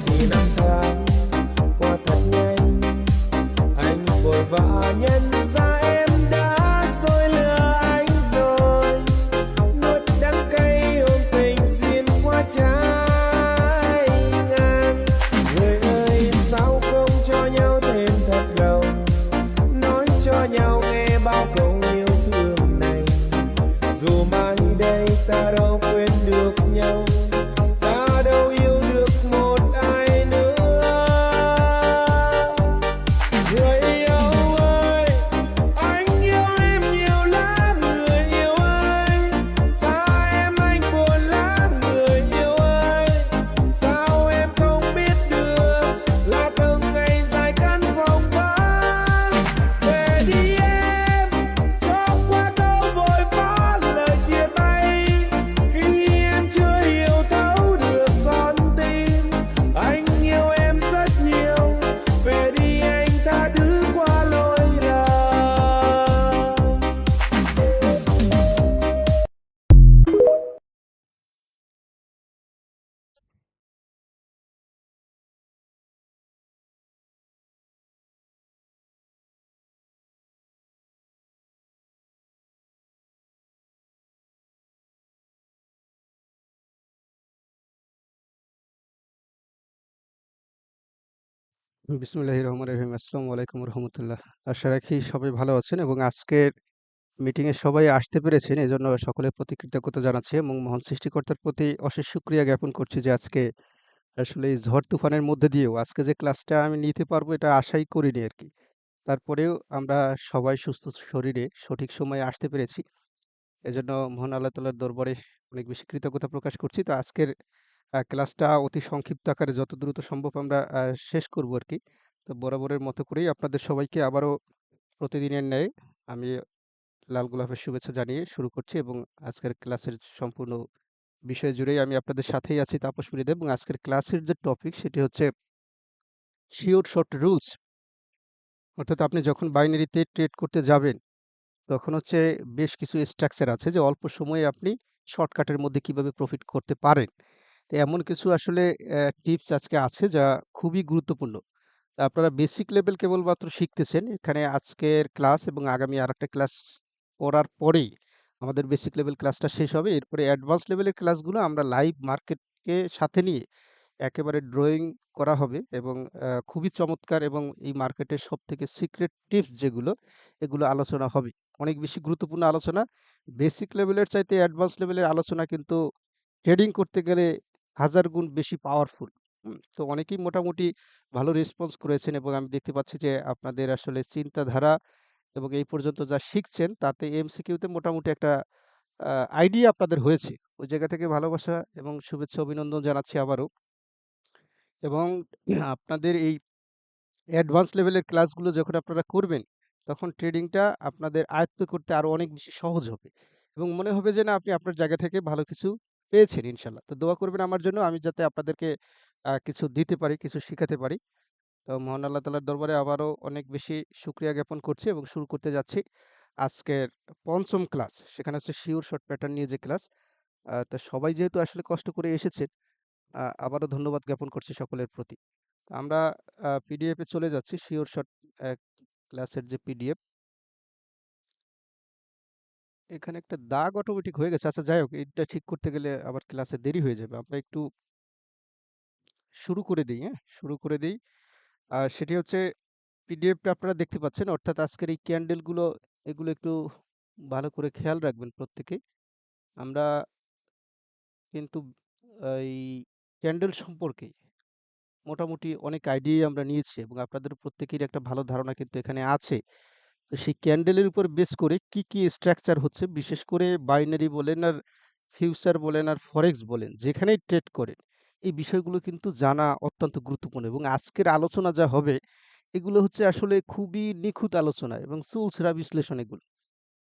thì năm tháng qua thật nhanh, anh vội vã nhận ra em đã dối lừa anh rồi, nuốt đắng cay ôm tình duyên qua trái ngang. Người ơi sao không cho nhau thêm thật lòng, nói cho nhau nghe bao câu yêu thương này, dù mai đây ta đâu quên được nhau, ta đâu yêu được một ai nữa. Người yêu ơi, anh yêu em nhiều lắm. Người yêu ơi, sao anh buồn lắm. Người yêu ơi, sao em không biết được là từng ngày dài căn phòng vắng. Về đi em, cho qua câu vội vã lời chia tay, khi em chưa hiểu thấu được con tim anh yêu em rất nhiều. Về đi anh, tha thứ qua lỗi lầm. বিসমিল্লাহির রহমানির রহিম। আসসালামু আলাইকুম রহমতুল্লাহ। আশা রাখি সবাই ভালো আছেন এবং আজকের মিটিংয়ে সবাই আসতে পেরেছেন, এজন্য সকলের প্রতি কৃতজ্ঞতা জানাচ্ছি এবং মহান সৃষ্টিকর্তার প্রতি অশেষ শুকরিয়া জ্ঞাপন করছি যে আজকে আসলে এই ঝড় তুফানের মধ্যে দিয়েও আজকে যে ক্লাসটা আমি নিতে পারবো এটা আশাই করিনি আরকি। তারপরেও আমরা সবাই সুস্থ শরীরে সঠিক সময়ে আসতে পেরেছি। এজন্য মহান আল্লাহ তাআলার দরবারে অনেক বেশি কৃতজ্ঞতা প্রকাশ করছি। তো আজকের ক্লাসটা অতি সংক্ষিপ্ত আকারে যত দ্রুত সম্ভব আমরা শেষ করব আরকি। তো বরাবরের মতো করেই আপনাদের সবাইকে আবারও প্রতিদিনের ন্যায় আমি লাল গোলাপের শুভেচ্ছা জানিয়ে শুরু করছি এবং আজকের ক্লাসের সম্পূর্ণ বিষয় জুড়েই আমি আপনাদের সাথেই আছি তাপস মৃধা এবং আজকের ক্লাসের যে টপিক সেটি হচ্ছে শিওর শর্ট রুলস। অর্থাৎ আপনি যখন বাইনারিতে ট্রেড করতে যাবেন তখন হচ্ছে বেশ কিছু স্ট্রাকচার আছে যে অল্প সময়ে আপনি শর্টকাটের মধ্যে কিভাবে প্রফিট করতে পারেন। তো এমন কিছু আসলে টিপস আজকে আছে যা খুবই গুরুত্বপূর্ণ। আপনারা বেসিক লেভেল কেবলমাত্র শিখতেছেন। এখানে আজকের ক্লাস এবং আগামী আরেকটা ক্লাস করার পরেই আমাদের বেসিক লেভেল ক্লাসটা শেষ হবে। এরপরে অ্যাডভান্স লেভেলের ক্লাসগুলো আমরা লাইভ মার্কেটকে সাথে নিয়ে একেবারে ড্রয়িং করা হবে এবং খুবই চমৎকার এবং এই মার্কেটের সবথেকে সিক্রেট টিপস যেগুলো, এগুলো আলোচনা হবে। অনেক বেশি গুরুত্বপূর্ণ আলোচনা। বেসিক লেভেলের চাইতে অ্যাডভান্স লেভেলের আলোচনা কিন্তু ট্রেডিং করতে গেলে হাজার গুণ বেশি পাওয়ারফুল। তো অনেকেই মোটামুটি ভালো রেসপন্স করেছেন এবং আমি দেখতে পাচ্ছি যে আপনাদের আসলে চিন্তাধারা এবং এই পর্যন্ত যা শিখছেন তাতে এমসিকিউতে মোটামুটি একটা আইডিয়া আপনাদের হয়েছে। ওই জায়গা থেকে ভালোবাসা এবং শুভেচ্ছা অভিনন্দন জানাচ্ছি আবারও। এবং আপনাদের এই অ্যাডভান্স লেভেলের ক্লাসগুলো যখন আপনারা করবেন, তখন ট্রেডিংটা আপনাদের আয়ত্ত করতে আরো অনেক বেশি সহজ হবে। এবং মনে হবে যে না আপনি আপনার জায়গা থেকে ভালো কিছু পেয়েছেন ইনশাআল্লাহ। তো দোয়া করবেন আমার জন্য আমি যাতে আপনাদেরকে কিছু দিতে পারি, কিছু শিখাতে পারি। তো মহান আল্লাহ তাআলার দরবারে আবারও অনেক বেশি শুকরিয়া জ্ঞাপন করছি এবং শুরু করতে যাচ্ছি আজকের ৫ম ক্লাস। সেখানে হচ্ছে শিওর শর্ট প্যাটার্ন নিয়ে যে ক্লাস। তো সবাই যেহেতু আসলে কষ্ট করে এসেছেন, আবারও ধন্যবাদ জ্ঞাপন করছি সকলের প্রতি। আমরা পিডিএফ এ চলে যাচ্ছি শিওর শর্ট অ্যা ক্লাসের যে পিডিএফ। এখানে একটা দাগ অটোমেটিক হয়ে গেছে। আচ্ছা যাই হোক এটা ঠিক করতে গেলে আবার ক্লাসে দেরি হয়ে যাবে। আমরা একটু শুরু করে দেই, হ্যাঁ? শুরু করে দেই। সেটি হচ্ছে পিডিএফটা আপনারা দেখতে পাচ্ছেন অর্থাৎ আজকের এই ক্যান্ডেল গুলো এগুলো একটু ভালো করে খেয়াল রাখবেন প্রত্যেকেই। আমরা কিন্তু এই ক্যান্ডেল সম্পর্কে মোটামুটি অনেক আইডিয়াই আমরা নিয়েছি এবং আপনাদের প্রত্যেকেরই একটা ভালো ধারণা কিন্তু এখানে আছে। তো সেই ক্যান্ডেলের উপর বেস করে কি, কি স্ট্রাকচার হচ্ছে বিশেষ করে বাইনারি বলেন আর ফিউচার বলেন আর ফরেক্স বলেন যেখানেই ট্রেড করেন, এই বিষয়গুলো কিন্তু জানা অত্যন্ত গুরুত্বপূর্ণ এবং আজকের আলোচনা যা হবে এগুলো হচ্ছে আসলে খুবই নিখুঁত আলোচনা এবং চুলচেরা বিশ্লেষণ এগুলো।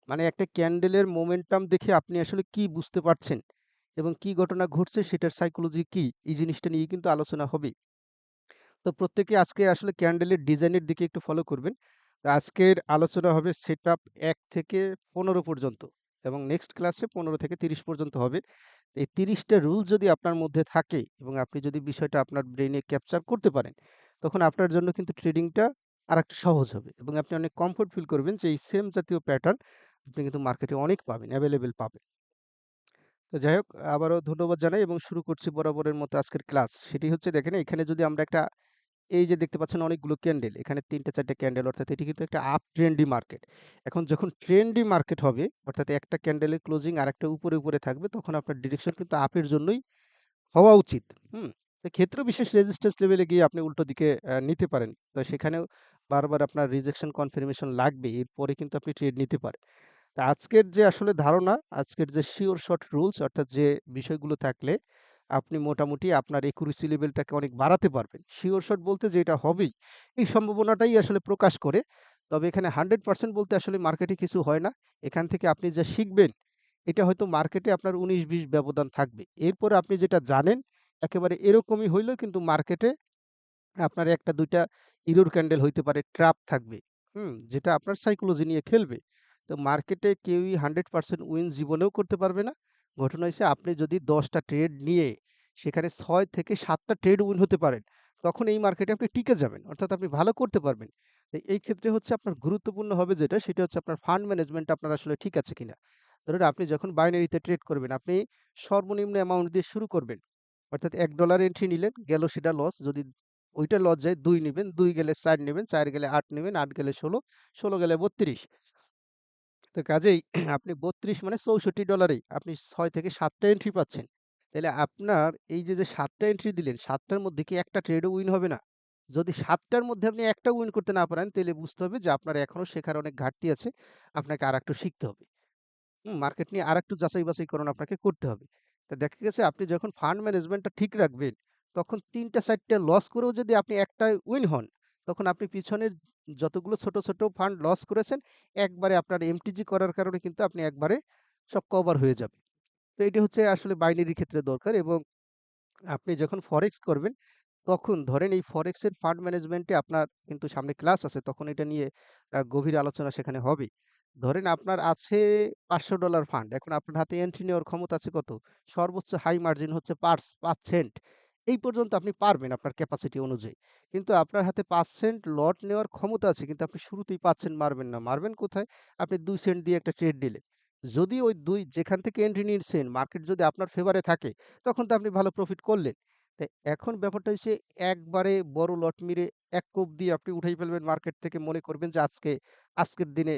মানে একটা ক্যান্ডেলের মোমেন্টাম দেখে আপনি আসলে কি বুঝতে পারছেন এবং কি ঘটনা ঘটছে সেটার সাইকোলজি কি, এই জিনিসটা নিয়ে কিন্তু আলোচনা হবে। তো প্রত্যেকে আজকে আসলে ক্যান্ডেলের ডিজাইনের দিকে একটু ফলো করবেন। আজকের আলোচনা হবে সেটআপ ১ থেকে ১৫ পর্যন্ত। এবং নেক্সট ক্লাসে 15 থেকে 30 পর্যন্ত হবে। এই 30 টা রুল যদি আপনার মধ্যে থাকে এবং আপনি যদি বিষয়টা আপনার ব্রেইনে ক্যাপচার করতে পারেন, তখন আপনার জন্য কিন্তু ট্রেডিংটা আরেকটু সহজ হবে এবং আপনি অনেক কমফোর্ট ফিল করবেন যে এই সেম জাতীয় প্যাটার্ন আপনি কিন্তু মার্কেটে অনেক পাবেন, এভেইলেবল পাবেন। তো যাই হোক, আবারও ধন্যবাদ জানাই এবং শুরু করছি বরাবরের মতো আজকের ক্লাস। সেটি হচ্ছে, দেখেন এখানে যদি আমরা একটা, এই যে দেখতে পাচ্ছেন অনেকগুলো ক্যান্ডেল, এখানে ৩ টা ৪ টা ক্যান্ডেল, অর্থাৎ এটি কিন্তু একটা আপ ট্রেন্ডি মার্কেট। এখন যখন ট্রেন্ডি মার্কেট হবে, অর্থাৎ একটা ক্যান্ডেলের ক্লোজিং আরেকটা উপরে থাকবে, তখন আপনার ডিরেকশন কিন্তু আপের জন্যই হওয়া উচিত। হুম? তো ক্ষেত্র বিশেষ রেজিস্ট্যান্স লেভেলে গিয়ে আপনি উল্টো দিকে নিতে পারেন। তো সেখানেও বারবার আপনার রিজেকশন কনফার্মেশন লাগবে। এরপরে কিন্তু আপনি ট্রেড নিতে পারেন। তা আজকের যে আসলে ধারণা, আজকের যে শিওর শট রুলস, অর্থাৎ যে বিষয়গুলো থাকলে আপনি মোটামুটি আপনার একুরেসি লেভেলটাকে অনেক বাড়াতে পারবেন। শিওর শট বলতে যে এটা হবেই, এই সম্ভাবনাটাই আসলে প্রকাশ করে। তবে এখানে 100% বলতে আসলে মার্কেটে কিছু হয় না। এখান থেকে আপনি যা শিখবেন, এটা হয়তো মার্কেটে আপনার ১৯-২০ ব্যবধান থাকবে। এরপরে আপনি যেটা জানেন, একেবারে এরকমই হইলেও কিন্তু মার্কেটে আপনার ১ টা ২ টা ইরর ক্যান্ডেল হইতে পারে, ট্র্যাপ থাকবে। যেটা আপনার সাইকোলজি নিয়ে খেলবে। তো মার্কেটে কেউই 100% উইন জীবনেও করতে পারবে না। ঘটনা হইছে, আপনি যদি ১০ টা ট্রেড নিয়ে সেখানে ৬ থেকে ৭ টা ট্রেড উইন হতে পারেন, তখন এই মার্কেটে আপনি টিকে যাবেন। অর্থাৎ আপনি ভালো করতে পারবেন। তো এই ক্ষেত্রে হচ্ছে আপনার গুরুত্বপূর্ণ হবে যেটা, সেটা হচ্ছে আপনার ফান্ড ম্যানেজমেন্ট আপনার আসলে ঠিক আছে কিনা। ধরুন আপনি যখন বাইনারিতে ট্রেড করবেন, আপনি সর্বনিম্ন অ্যামাউন্ট দিয়ে শুরু করবেন। অর্থাৎ $১ এন্ট্রি নিলেন, গেল সেটা লস। যদি ওইটা লস যায় ২ নিবেন, ২ গেলে ৪ নিবেন, ৪ গেলে ৮ নিবেন, ৮ গেলে ১৬, ১৬ গেলে ৩২। তো কাজেই আপনি ৩২ মানে $৬৪ এই আপনি ৬ থেকে ৭ টা এন্ট্রি পাচ্ছেন। তাইলে আপনার এই যে ৭ টা এন্ট্রি দিলেন, ৭ টার মধ্যে কি একটা ট্রেডও উইন হবে না? যদি ৭ টার মধ্যে আপনি একটাও উইন করতে না পারেন, তাইলে বুঝতে হবে যে আপনার এখনো শেখার অনেক ঘাটতি আছে। আপনাকে আরেকটু শিখতে হবে। মার্কেট নিয়ে আরেকটু যাচাই-বাছাইকরণ আপনাকে করতে হবে। তো দেখা গেছে আপনি যখন ফান্ড ম্যানেজমেন্টটা ঠিক রাখবেন, তখন ৩ টা ৪ টা লস করেও যদি আপনি একটায় উইন হন, তখন আপনি পিছনের যতগুলো ছোট ফান্ড লস করেছেন, একবারে আপনার এমটিজি করার কারণে কিন্তু আপনি একবারে সব কভার হয়ে যাবে। তো এটি হচ্ছে আসলে বাইনারির ক্ষেত্রে দরকার এবং আপনি যখন ফরেক্স করবেন, তখন ধরেন এই ফরেক্সের ফান্ড ম্যানেজমেন্টে আপনার কিন্তু সামনে ক্লাস আছে, তখন এটা নিয়ে গভীর আলোচনা সেখানে হবে। ধরেন আপনার আছে $৫০০ ফান্ড। এখন আপনার হাতে এন্ট্রি নেওয়ার ক্ষমতা আছে কত? সর্বোচ্চ হাই মার্জিন হচ্ছে ৫ সেন্ট। এই পর্যন্ত আপনি পারবেন আপনার ক্যাপাসিটি অনুযায়ী। কিন্তু আপনার হাতে ৫ সেন্ট লট নেওয়ার ক্ষমতা আছে, কিন্তু আপনি শুরুতেই ৫ সেন্ট মারবেন না। মারবেন কোথায়? আপনি ২ সেন্ট দিয়ে একটা ট্রেড নিলেন। যদি ওই ২ যেখান থেকে এন্ট্রি নিয়েছেন, মার্কেট যদি আপনার ফেভারে থাকে, তখন তো আপনি ভালো প্রফিট করলেন। তো এখন ব্যাপারটা হইছে, একবারে বড় লট মেরে এক কোপ দিয়ে আপনি উঠাই ফেলবেন মার্কেট থেকে, মনে করবেন যে আজকের দিনে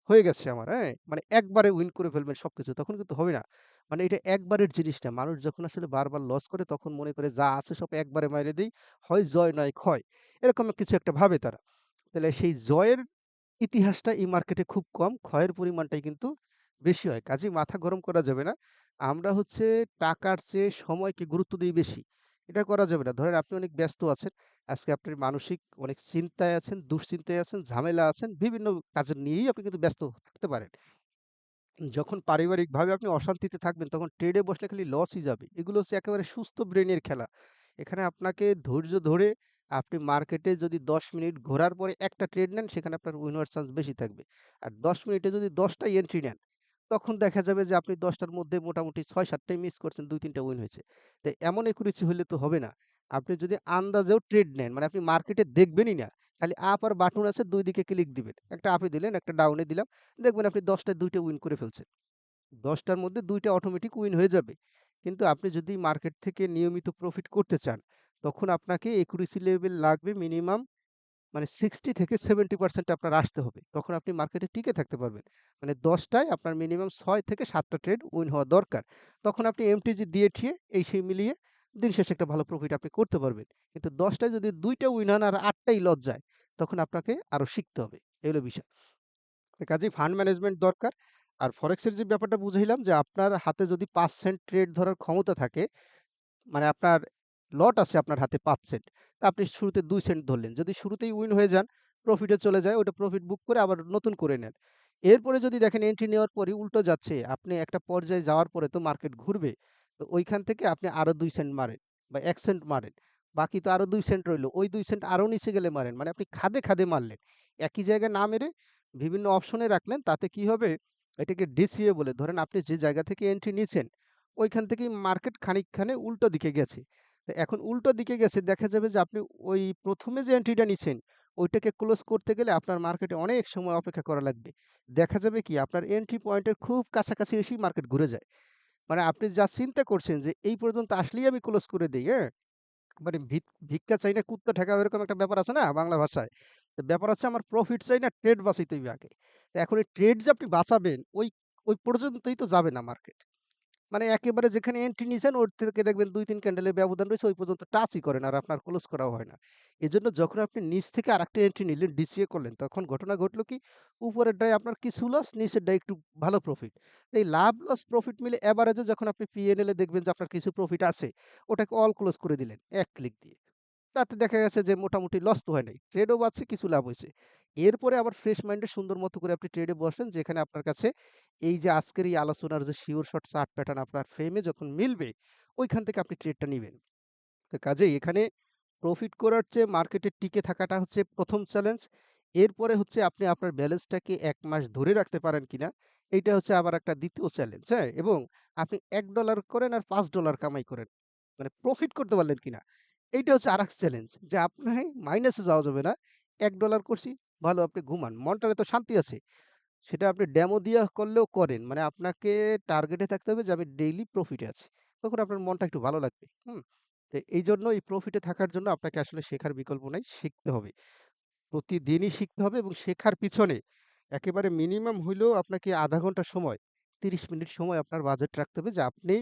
হয়ে গেছে আমার, হ্যাঁ? মানে একবারে উইন করে ফেলবেন সবকিছু। তখন কিন্তু হবে না। মানে এটা একবারের জিনিস না। মানুষ যখন আসলে বারবার লস করে, তখন মনে করে যা আছে সব একবারে মাইরে দেই। হয় জয় নয় ক্ষয়। এরকম কিছু একটা ভাবে তারা। তাহলে সেই জয়ের ইতিহাসটা এই মার্কেটে খুব কম। ক্ষয়ের পরিমাণটাই কিন্তু বেশি হয়। কাজেই মাথা গরম করা যাবে না। আমরা হচ্ছে টাকার চেয়ে সময়কে গুরুত্ব দেই বেশি। এটা করা যাবে না। ধরেন আপনি অনেক ব্যস্ত আছেন। আজকে আপনি মানসিক অনেক চিন্তায় আছেন, দুশ্চিন্তায় আছেন, ঝামেলা আছেন। বিভিন্ন কাজের নিয়েই আপনি কিন্তু ব্যস্ত থাকতে পারেন। যখন পারিবারিকভাবে আপনি অশান্তিতে থাকবেন, তখন ট্রেডে বসলে খালি লসই যাবে। এগুলো হচ্ছে একেবারে সুস্থ ব্রেইনের খেলা। এখানে আপনাকে ধৈর্য ধরে আপনি মার্কেটে যদি ১০ মিনিট ঘোরার পরে একটা ট্রেড নেন, সেখানে আপনার উইন হওয়ার চান্স বেশি থাকবে। আর ১০ মিনিটে যদি ১০ টাই এন্ট্রি নেন, তখন দেখা যাবে যে আপনি ১০ টার মধ্যে মোটামুটি ৬-৭ টাই মিস করছেন, ২-৩ টা উইন হয়েছে। তো এমন একুরেসি হইলে তো হবে না। আপনি যদি আন্দাজেও ট্রেড নেন, মানে আপনি মার্কেটে দেখবেনই না। খালি আপ আর বাটন আছে, ২ দিকে ক্লিক দিবেন। একটা আপে দিলেন, একটা ডাউনে দিলাম। দেখবেন আপনি ১০ টায় ২ টা উইন করে ফেলছেন। ১০ টার মধ্যে ২ টা অটোমেটিক উইন হয়ে যাবে। কিন্তু আপনি যদি মার্কেট থেকে নিয়মিত প্রফিট করতে চান, তখন আপনাকে একুরেসি লেভেল লাগবে মিনিমাম, মানে 60 থেকে 70% আপনার আসতে হবে। তখন আপনি মার্কেটে টিকে থাকতে পারবেন। মানে ১০ টায় আপনার মিনিমাম ৬ থেকে ৭ টা ট্রেড উইন হওয়া দরকার। তখন আপনি এমটিজি দিয়ে ঠিয়ে এই সেই মিলিয়ে দিন শেষে একটা ভালো প্রফিট আপনি করতে পারবেন। কিন্তু ১০ টায় যদি ২ টা উইন হন আর ৮ টাই লস যায়, তখন আপনাকে আরো শিখতে হবে। এই হলো বিষয়। কাজেই ফান্ড ম্যানেজমেন্ট দরকার। আর ফরেক্সের যে ব্যাপারটা বুঝাইলাম, যে আপনার হাতে যদি ৫ সেন্ট ট্রেড ধরার ক্ষমতা থাকে, মানে আপনার লট আছে আপনার হাতে ৫ সেন্ট। তা আপনি শুরুতে ২ সেন্ট ধরলেন। যদি শুরুতেই উইন হয়ে যান, প্রফিটে চলে যায়, ওটা প্রফিট বুক করে আবার নতুন করে নেন। এরপরে যদি দেখেন এন্ট্রি নেওয়ার পরেই উল্টো যাচ্ছে, আপনি একটা পর্যায়ে যাওয়ার পরে তো মার্কেট ঘুরবে। তো ওইখান থেকে আপনি আরো ২ সেন্ট মারেন বা ১ সেন্ট মারেন। বাকি তো আরো ২ সেন্ট রইলো। ওই ২ সেন্ট আরো নিচে গেলে মারেন। মানে আপনি খাদে মারলেন। একই জায়গায় না মেরে বিভিন্ন অপশনে রাখলেন। তাতে কি হবে? এটাকে ডিসিএ বলে। ধরেন আপনি যে জায়গা থেকে এন্ট্রি নিছেন, ওইখান থেকেই মার্কেট খানিকখানে উল্টো দিকে গেছে। তো এখন উল্টো দিকে গেছে দেখা যাবে যে আপনি ওই ১ম এ যে এন্ট্রিটা নিছেন, ওইটাকে ক্লোজ করতে গেলে আপনার মার্কেটে অনেক সময় অপেক্ষা করা লাগবে। দেখা যাবে কি আপনার এন্ট্রি পয়েন্টের খুব কাছাকাছি এসেই মার্কেট ঘুরে যায়। মানে আপনি যা চিন্তা করছেন যে এই পর্যন্ত আসলেই আমি ক্লোজ করে দেই, হ্যাঁ? মানে ভিক্ষা চাই না কুত্তা ঠেকাও এরকম একটা ব্যাপার আছে না বাংলা ভাষায়? তো ব্যাপার হচ্ছে আমার প্রফিট চাই না ট্রেড বাঁচাইতে হইবে আগে। তো এখন এই ট্রেড যে আপনি বাঁচাবেন ওই পর্যন্তই তো যাবে না মার্কেট। মানে একেবারে যেখানে এন্ট্রি নিছেন ওর থেকে দেখবেন ২-৩ ক্যান্ডেলের ব্যবধান রয়েছে ওই পর্যন্ত টাচই করে না আর আপনার ক্লোজ করাও হয় না। এজন্য যখন আপনি নিচ থেকে আরেকটা এন্ট্রি নিলেন, ডিসিএ করলেন তখন ঘটনা ঘটলো কি উপরেরটায় আপনার কিছু লস, নিচেরটায় একটু ভালো প্রফিট। এই লাভ লস প্রফিট মিলে এভারেজে যখন আপনি পিএনএল এ দেখবেন যে আপনার কিছু প্রফিট আছে, ওটাকে অল ক্লোজ করে দিলেন ১ ক্লিক দিয়ে। তাতে দেখা গেছে যে মোটামুটি লস তো হয় নাই। ট্রেডও বাড়ছে, কিছু লাভ হইছে। এরপরে আবার ফ্রেশ মাইন্ডে সুন্দর মতো করে আপনি ট্রেডে বসেন যেখানে আপনার কাছে এই যে আজকের এই আলোচনার যে সিওর শট চার্ট প্যাটার্ন আপনার ফ্রেমে যখন মিলবে, ওইখান থেকে আপনি ট্রেডটা নিবেন। তো কাজেই এখানে প্রফিট করার চেয়ে মার্কেটে টিকে থাকাটা হচ্ছে ১ম চ্যালেঞ্জ। এরপরে হচ্ছে আপনি আপনার ব্যালেন্সটাকে ১ মাস ধরে রাখতে পারেন কিনা, এইটা হচ্ছে আবার একটা ২য় চ্যালেঞ্জ, হ্যাঁ? এবং আপনি $১ করেন আর $৫ কামাই করেন। মানে প্রফিট করতে পারলেন কিনা? এইটা হচ্ছে আরেক চ্যালেঞ্জ যে আপনি মাইনাসে যাওয়া যাবে না। $১ করছি, ভালো আপনি ঘুমান। মনটাতে তো শান্তি আছে। সেটা আপনি ডেমো দিয়া করলেও করেন। মানে আপনাকে টার্গেটে থাকতে হবে যে আমি ডেইলি প্রফিটে আছি। তখন আপনার মনটা একটু ভালো লাগবে। হুম? তো এইজন্য এই প্রফিটে থাকার জন্য আপনাকে আসলে শেখার বিকল্প নাই, শিখতে হবে। প্রতিদিনই শিখতে হবে এবং শেখার পিছনে একেবারে মিনিমাম হইলেও আপনাকে ০.৫ ঘন্টা সময়, ৩০ মিনিট সময় আপনার বাজেট রাখতে হবে যে আপনি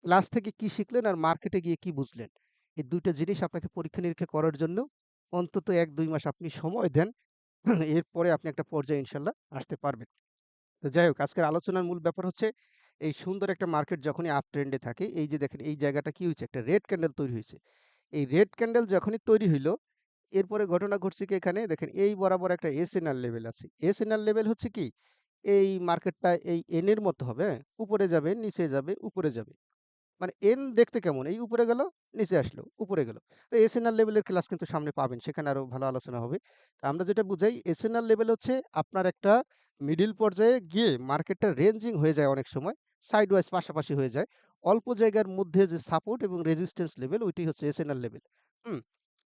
ক্লাস থেকে কি শিখলেন আর মার্কেটে গিয়ে কি বুঝলেন। এই ২ টা জিনিস আপনাকে পরীক্ষা-নিরীক্ষা করার জন্য অন্তত ১-২ মাস আপনি সময় দেন। এরপরে আপনি একটা পর্যায়ে ইনশাআল্লাহ আসতে পারবেন। তো যাই হোক আজকের আলোচনার মূল ব্যাপার হচ্ছে এই সুন্দর একটা মার্কেট যখনই আপ ট্রেন্ড এ থাকে, এই যে দেখেন এই জায়গাটা কি হইছে? একটা রেড ক্যান্ডেল তৈরি হইছে। এই রেড ক্যান্ডেল যখনই তৈরি হইল, এরপরে ঘটনা ঘটছে কি এখানে দেখেন এই বরাবর একটা এসএনআর লেভেল আছে। এসএনআর লেভেল হচ্ছে কি? এই মার্কেটটা এই এন এর মতো হবে, হ্যাঁ? উপরে যাবে, নিচে যাবে, উপরে যাবে। মানে এন দেখতে কেমন? এই উপরে গেল, নিচে আসলো, উপরে গেল। তো এসএনআর লেভেলের ক্লাস কিন্তু সামনে পাবেন। সেখানে আরো ভালো আলোচনা হবে। তো আমরা যেটা বুঝাই এসএনআর লেভেল হচ্ছে আপনার একটা মিডল পর্যায়ে গিয়ে মার্কেটটা রেঞ্জিং হয়ে যায় অনেক সময়। সাইড ওয়াইজ পাশাপাশি হয়ে যায়। অল্প জায়গার মধ্যে যে সাপোর্ট এবং রেজিস্ট্যান্স লেভেল ওইটাই হচ্ছে এসএনআর লেভেল। হুম?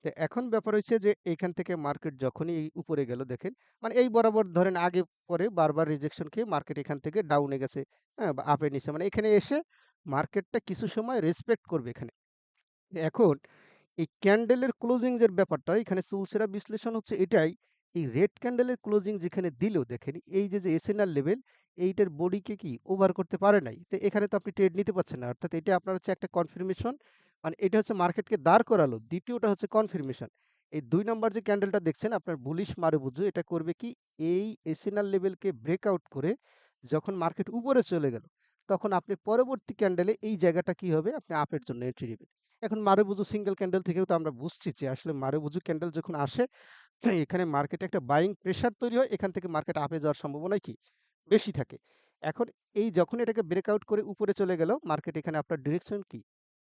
তো এখন ব্যাপার হইছে যে এইখান থেকে মার্কেট যখনই এই উপরে গেল দেখেন, মানে এই বরাবর ধরেন আগে পরে বারবার রিজেকশন খেয়ে মার্কেট এখান থেকে ডাউনে গেছে, হ্যাঁ? বা আপে নিচে মানে এখানে এসে মার্কেটটা কিছু সময় রেসপেক্ট করবে এখানে। এখন এই ক্যান্ডেলের ক্লোজিং যে ব্যাপারটা এখানে চুলচেরা বিশ্লেষণ হচ্ছে এটাই, এই রেড ক্যান্ডেলের ক্লোজিং যেখানে দিল দেখেন এই যে এসএনআর লেভেল এইটার বডিকে কি ওভার করতে পারে নাই। তো এখানে তো আপনি ট্রেড নিতে পারছেন না। অর্থাৎ এটা আপনার হচ্ছে একটা কনফার্মেশন মানে এটা হচ্ছে মার্কেটকে দাঁড় করালো। দ্বিতীয়টা হচ্ছে কনফার্মেশন। এই ২ নাম্বার যে ক্যান্ডেলটা দেখছেন আপনার বুলিশ মারুবুজু এটা করবে কি এই এসএনআর লেভেলকে ব্রেকআউট করে যখন মার্কেট উপরে চলে গেল, তখন আপনি পরবর্তী ক্যান্ডেলে এই জায়গাটা কি হবে আপনি আপের জন্য এন্ট্রি নিবেন। এখন মারুবুজু সিঙ্গেল ক্যান্ডেল থেকেও তো আমরা বুঝছি যে আসলে মারুবুজু ক্যান্ডেল যখন আসে এখানে মার্কেটে একটা বাইং প্রেশার তৈরি হয় এখান থেকে মার্কেট আপে যাওয়ার সম্ভাবনাই কি বেশি থাকে। এখন এই যখন এটাকে ব্রেকআউট করে উপরে চলে গেল মার্কেট এখানে আপনার ডিরেকশন কি